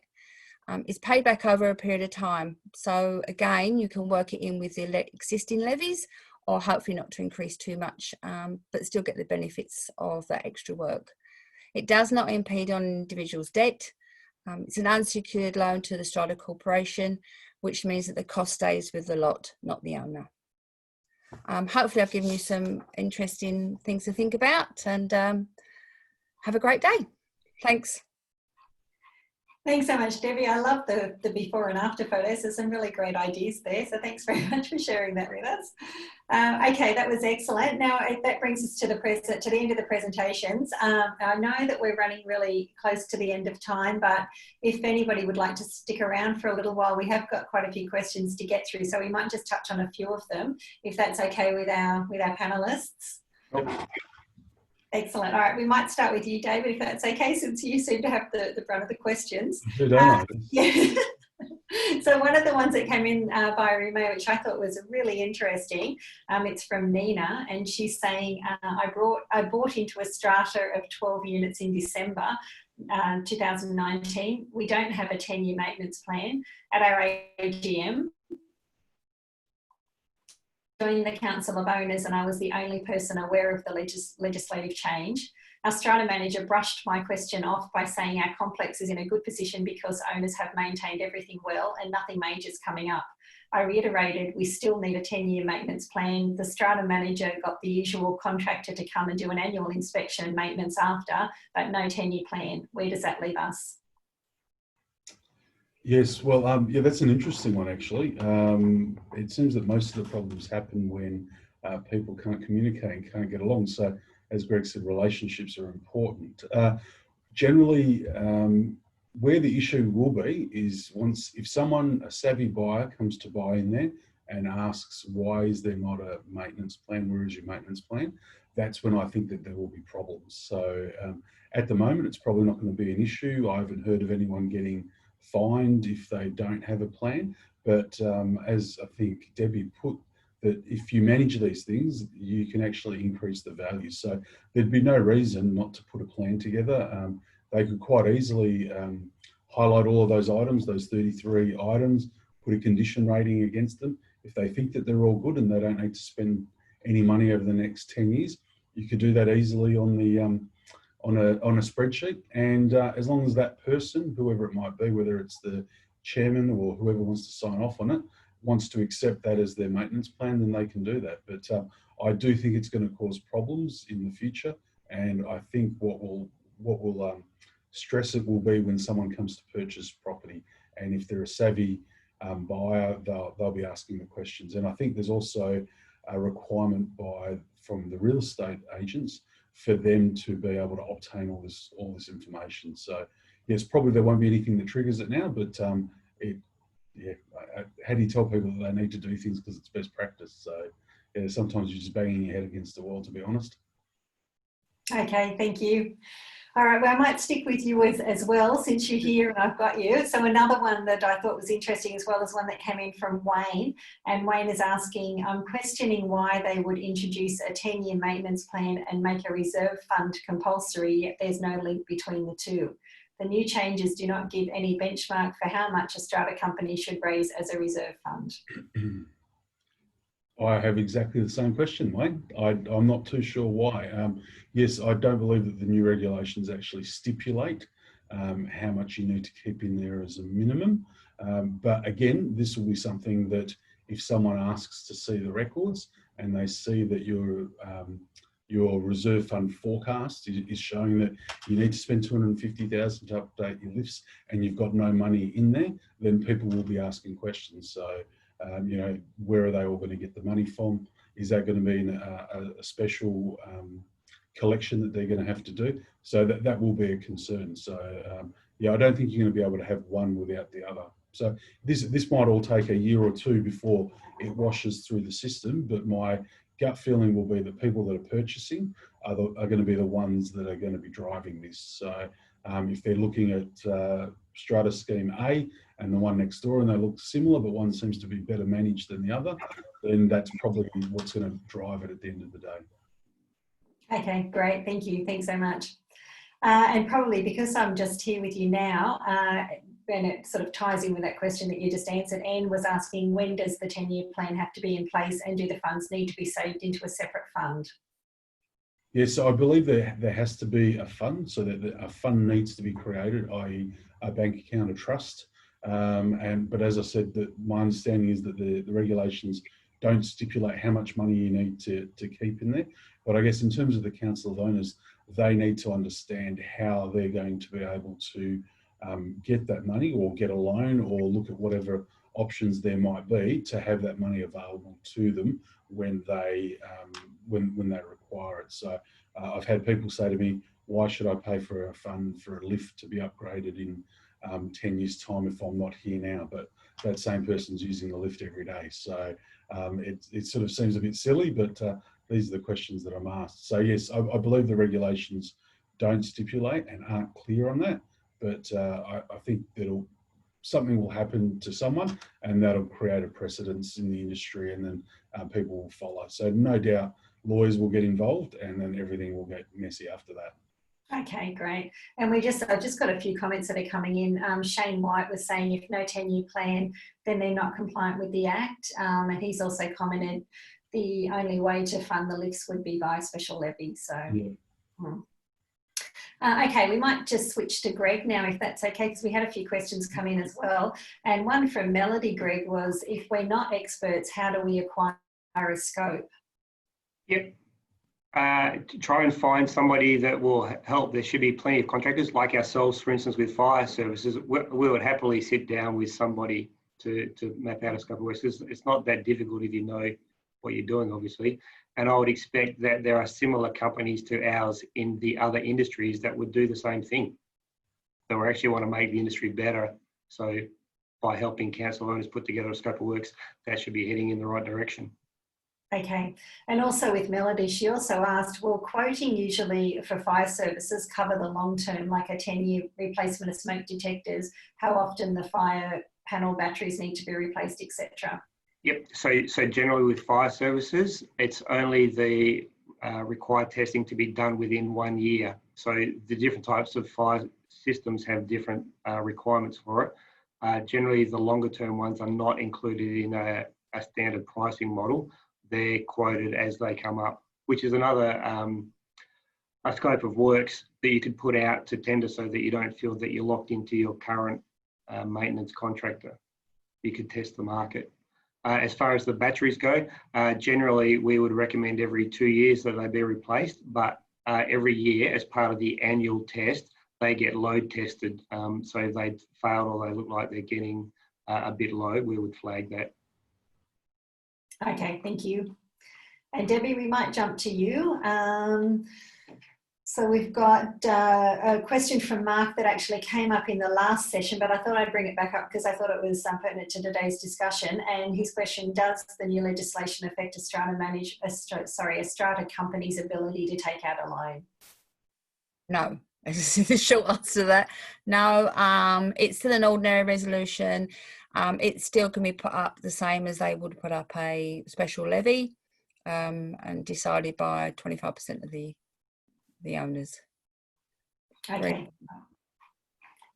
It's paid back over a period of time. So again, you can work it in with the existing levies, or hopefully not to increase too much, but still get the benefits of that extra work. It does not impede on individuals' debt. It's an unsecured loan to the Strata Corporation, which means that the cost stays with the lot, not the owner. Hopefully I've given you some interesting things to think about, and have a great day. Thanks. Thanks so much, Debbie. I love the before and after photos. There's some really great ideas there. So thanks very much for sharing that with us. Okay, that was excellent. Now that brings us to the end of the presentations. I know that we're running really close to the end of time, but if anybody would like to stick around for a little while, we have got quite a few questions to get through. So we might just touch on a few of them, if that's okay with our panelists. Excellent. All right, we might start with you, David, if that's okay, since you seem to have the brunt of the questions. Yeah. So one of the ones that came in via email, which I thought was really interesting, it's from Nina, and she's saying, I bought into a strata of 12 units in December 2019. We don't have a 10-year maintenance plan. At our AGM, joined the Council of Owners, and I was the only person aware of the legislative change. Our Strata Manager brushed my question off by saying our complex is in a good position because owners have maintained everything well and nothing major is coming up. I reiterated, we still need a 10-year maintenance plan. The Strata Manager got the usual contractor to come and do an annual inspection and maintenance after, but no 10-year plan. Where does that leave us? Yes, well, yeah, that's an interesting one, actually. It seems that most of the problems happen when people can't communicate and can't get along. So, as Greg said, relationships are important. Generally, where the issue will be is if a savvy buyer comes to buy in there and asks, why is there not a maintenance plan? Where is your maintenance plan? That's when I think that there will be problems. So at the moment, it's probably not going to be an issue. I haven't heard of anyone getting fined if they don't have a plan. But as I think Debbie put, that if you manage these things, you can actually increase the value. So there'd be no reason not to put a plan together. They could quite easily highlight all of those items, those 33 items, put a condition rating against them. If they think that they're all good and they don't need to spend any money over the next 10 years, you could do that easily on the on a spreadsheet. And as long as that person, whoever it might be, whether it's the chairman or whoever wants to sign off on it, wants to accept that as their maintenance plan, then they can do that. But I do think it's going to cause problems in the future. And I think what will stress it will be when someone comes to purchase property. And if they're a savvy buyer, they'll be asking the questions. And I think there's also a requirement from the real estate agents for them to be able to obtain all this information. So yes, probably there won't be anything that triggers it now, but how do you tell people that they need to do things because it's best practice? So yeah, sometimes you're just banging your head against the wall, to be honest. Okay, thank you. All right, well, I might stick with you as well since you're here and I've got you. So another one that I thought was interesting as well is one that came in from Wayne. And Wayne is asking, I'm questioning why they would introduce a 10-year maintenance plan and make a reserve fund compulsory, yet there's no link between the two. The new changes do not give any benchmark for how much a strata company should raise as a reserve fund. I have exactly the same question, Wayne. I'm not too sure why. Yes, I don't believe that the new regulations actually stipulate how much you need to keep in there as a minimum. But again, this will be something that if someone asks to see the records and they see that your reserve fund forecast is showing that you need to spend $250,000 to update your lifts and you've got no money in there, then people will be asking questions. So, you know, where are they all going to get the money from? Is that going to be a special collection that they're going to have to do? So that will be a concern. So yeah, I don't think you're going to be able to have one without the other. So this might all take a year or two before it washes through the system, but my gut feeling will be that people that are purchasing are going to be the ones that are going to be driving this. So if they're looking at Strata Scheme A and the one next door and they look similar, but one seems to be better managed than the other, then that's probably what's going to drive it at the end of the day. Okay, great. Thank you. Thanks so much. And probably because I'm just here with you now, and it sort of ties in with that question that you just answered, Anne was asking, when does the 10-year plan have to be in place and do the funds need to be saved into a separate fund? Yes, so I believe there has to be a fund, so that a fund needs to be created, i.e. a bank account, a trust. But as I said, my understanding is that the regulations don't stipulate how much money you need to keep in there. But I guess in terms of the Council of Owners, they need to understand how they're going to be able to get that money or get a loan or look at whatever options there might be to have that money available to them when they require it. So I've had people say to me, why should I pay for a fund for a lift to be upgraded in 10 years time if I'm not here now? But that same person's using the lift every day. So it sort of seems a bit silly, but these are the questions that I'm asked. So yes, I believe the regulations don't stipulate and aren't clear on that, but I think something will happen to someone and that'll create a precedence in the industry, and then people will follow. So no doubt lawyers will get involved and then everything will get messy after that. Okay, great. And I've just got a few comments that are coming in. Shane White was saying if no 10-year plan, then they're not compliant with the Act. And he's also commented the only way to fund the lifts would be by special levy. So, yeah. Okay, we might just switch to Greg now, if that's okay, because we had a few questions come in as well. And one from Melody, Greg, was if we're not experts, how do we acquire a scope? Yep. Try and find somebody that will help. There should be plenty of contractors like ourselves, for instance, with fire services. We would happily sit down with somebody to map out a scope of work. It's not that difficult if you know what you're doing, obviously. And I would expect that there are similar companies to ours in the other industries that would do the same thing. So we actually want to make the industry better. So by helping council owners put together a scope of works, that should be heading in the right direction. Okay, and also with Melody, she also asked, will quoting usually for fire services cover the long term, like a 10-year replacement of smoke detectors, how often the fire panel batteries need to be replaced, etc.? Yep, so generally with fire services, it's only the required testing to be done within 1 year. So the different types of fire systems have different requirements for it. Generally, the longer term ones are not included in a standard pricing model. They're quoted as they come up, which is another a scope of works that you could put out to tender so that you don't feel that you're locked into your current maintenance contractor. You could test the market. As far as the batteries go, generally we would recommend every 2 years that they be replaced, but every year as part of the annual test, they get load tested. So if they failed or they look like they're getting a bit low, we would flag that. Okay, thank you. And Debbie, we might jump to you. So we've got a question from Mark that actually came up in the last session, but I thought I'd bring it back up because I thought it was pertinent to today's discussion. And his question: does the new legislation affect a strata company's ability to take out a loan? No. This is the short answer to that. No, it's still an ordinary resolution. It still can be put up the same as they would put up a special levy, and decided by 25% of the owners. Okay.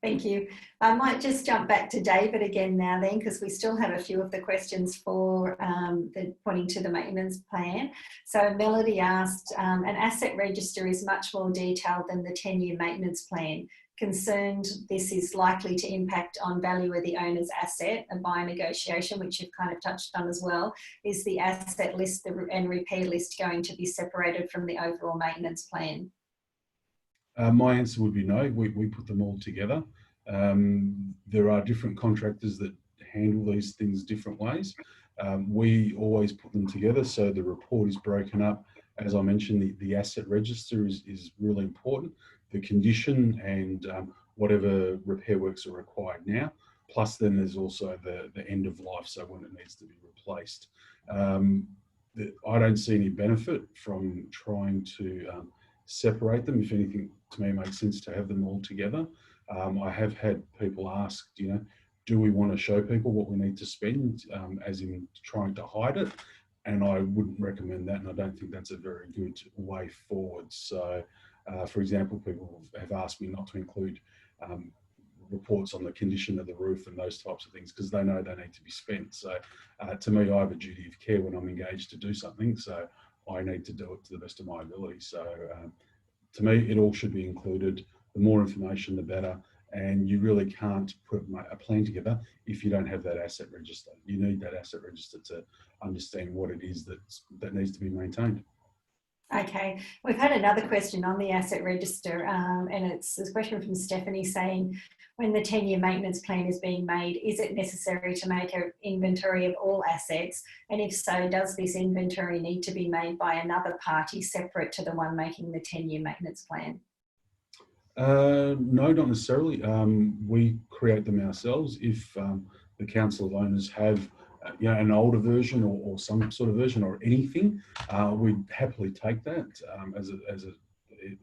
Thank you. I might just jump back to David again now then, because we still have a few of the questions for pointing to the maintenance plan. So Melody asked, an asset register is much more detailed than the 10-year maintenance plan. Concerned this is likely to impact on value of the owner's asset, a buyer negotiation, which you've kind of touched on as well. Is the asset list and repair list going to be separated from the overall maintenance plan? My answer would be no. We put them all together. There are different contractors that handle these things different ways. We always put them together, so the report is broken up. As I mentioned, the asset register is really important. The condition and whatever repair works are required now. Plus then there's also the end of life, so when it needs to be replaced. I don't see any benefit from trying to separate them. If anything, to me, it makes sense to have them all together. I have had people ask, do we want to show people what we need to spend, as in trying to hide it? And I wouldn't recommend that, and I don't think that's a very good way forward. So, for example, people have asked me not to include reports on the condition of the roof and those types of things because they know they need to be spent. So to me, I have a duty of care when I'm engaged to do something, so I need to do it to the best of my ability. So to me, it all should be included. The more information, the better. And you really can't put a plan together if you don't have that asset register. You need that asset register to understand what it is that needs to be maintained. Okay, we've had another question on the asset register, and it's a question from Stephanie saying, when the 10-year maintenance plan is being made, is it necessary to make an inventory of all assets? And if so, does this inventory need to be made by another party separate to the one making the 10-year maintenance plan? No, not necessarily. We create them ourselves. If the Council of Owners have an older version or some sort of version or anything, we'd happily take that as it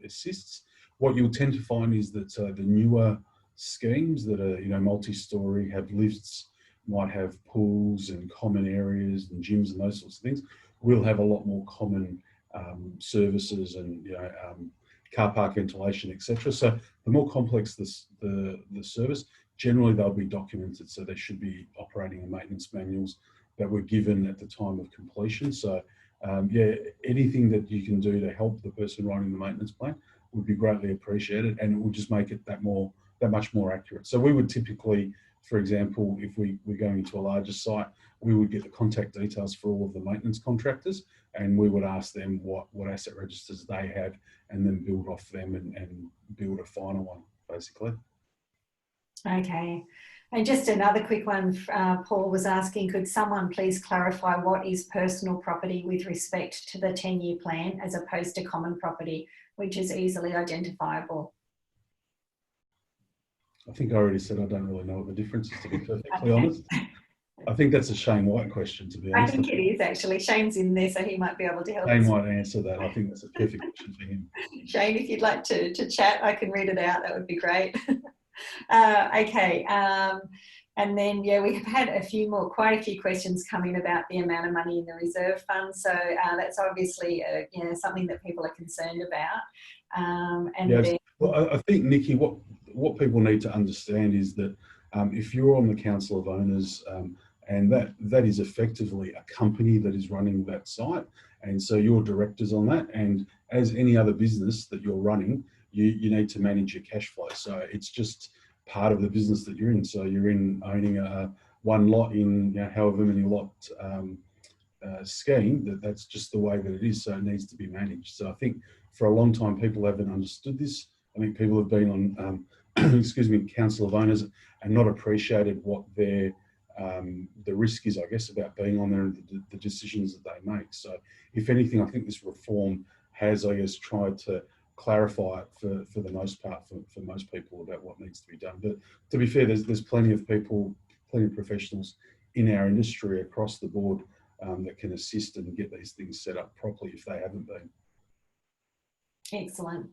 assists. What you'll tend to find is that the newer schemes that are multi-storey, have lifts, might have pools and common areas and gyms and those sorts of things, will have a lot more common services and car park ventilation, etc. So the more complex the service, generally they'll be documented, so they should be operating and maintenance manuals that were given at the time of completion. So anything that you can do to help the person writing the maintenance plan would be greatly appreciated, and it will just make it that much more accurate. So we would typically, for example, if we're going to a larger site, we would get the contact details for all of the maintenance contractors, and we would ask them what asset registers they have, and then build off them and build a final one, basically. Okay, and just another quick one, Paul was asking, could someone please clarify what is personal property with respect to the 10-year plan as opposed to common property, which is easily identifiable? I think I already said I don't really know what the difference is, to be perfectly honest. I think that's a Shane White question, to be honest. I think it is actually. Shane's in there, so he might be able to help. Shane might answer that. I think that's a perfect question for him. Shane, if you'd like to chat, I can read it out. That would be great. Okay. And then, we've had quite a few questions come in about the amount of money in the reserve fund. So that's obviously something that people are concerned about. Well, I think, Nikki, what people need to understand is that if you're on the Council of Owners, and that is effectively a company that is running that site, and so you're directors on that, and as any other business that you're running, you need to manage your cash flow. So it's just part of the business that you're in. So you're owning one lot in however many lot scheme, that's just the way that it is. So it needs to be managed. So I think for a long time people haven't understood this. I think people have been on Council of Owners and not appreciated what their the risk is, I guess, about being on there and the decisions that they make. So if anything, I think this reform has, I guess, tried to clarify it for the most part for most people about what needs to be done. But to be fair, there's plenty of people, plenty of professionals in our industry across the board that can assist and get these things set up properly if they haven't been. Excellent.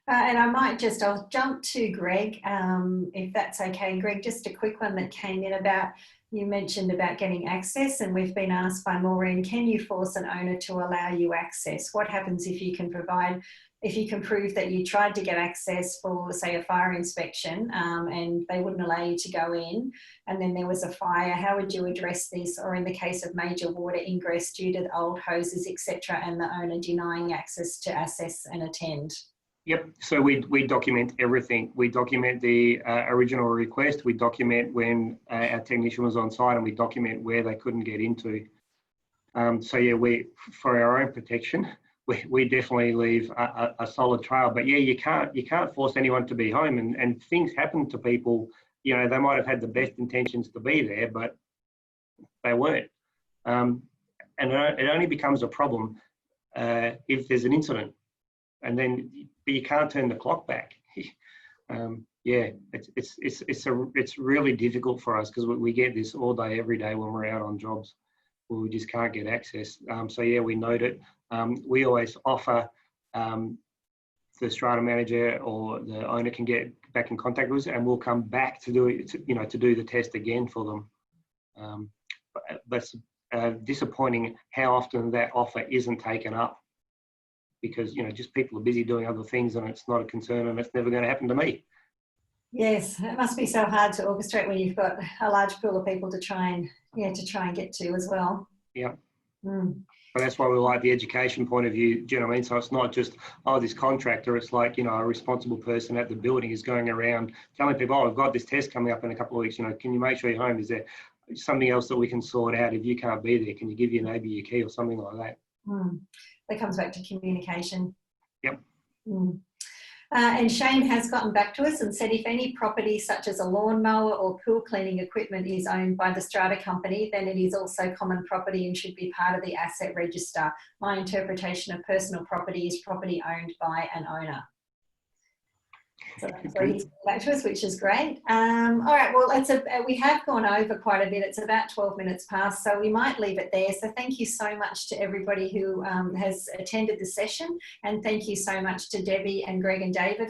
And I might just, I'll jump to Greg, if that's okay. Greg, just a quick one that came in about, you mentioned about getting access, and we've been asked by Maureen, can you force an owner to allow you access? What happens if you can provide, if you can prove that you tried to get access for, say, a fire inspection and they wouldn't allow you to go in, and then there was a fire? How would you address this? Or in the case of major water ingress due to old hoses, etc., and the owner denying access to access and attend? Yep, so we document everything. We document the original request, we document when our technician was on site, and we document where they couldn't get into. So yeah, for our own protection, we definitely leave a solid trail. But yeah, you can't force anyone to be home, and things happen to people. You know, they might have had the best intentions to be there, but they weren't. And it only becomes a problem if there's an incident. And then, but you can't turn the clock back. Yeah, it's really difficult for us because we get this all day, every day when we're out on jobs where we just can't get access. So yeah, we note it. We always offer the Strata Manager or the owner can get back in contact with us, and we'll come back to do it, to do the test again for them. But disappointing how often that offer isn't taken up, because just people are busy doing other things and it's not a concern, and it's never going to happen to me. Yes, it must be so hard to orchestrate when you've got a large pool of people to try and get to as well. Yeah. But that's why we like the education point of view. Do you know what I mean? So it's not just, oh, this contractor. It's like, a responsible person at the building is going around telling people, oh, I've got this test coming up in a couple of weeks. Can you make sure you're home? Is there something else that we can sort out if you can't be there? Can you give your neighbour your key or something like that? That comes back to communication. Yep. And Shane has gotten back to us and said, if any property such as a lawnmower or pool cleaning equipment is owned by the Strata company, then it is also common property and should be part of the asset register. My interpretation of personal property is property owned by an owner. So that's where he's back to us, which is great. All right, well, we have gone over quite a bit. It's about 12 minutes past, so we might leave it there. So thank you so much to everybody who has attended the session, and thank you so much to Debbie and Greg and David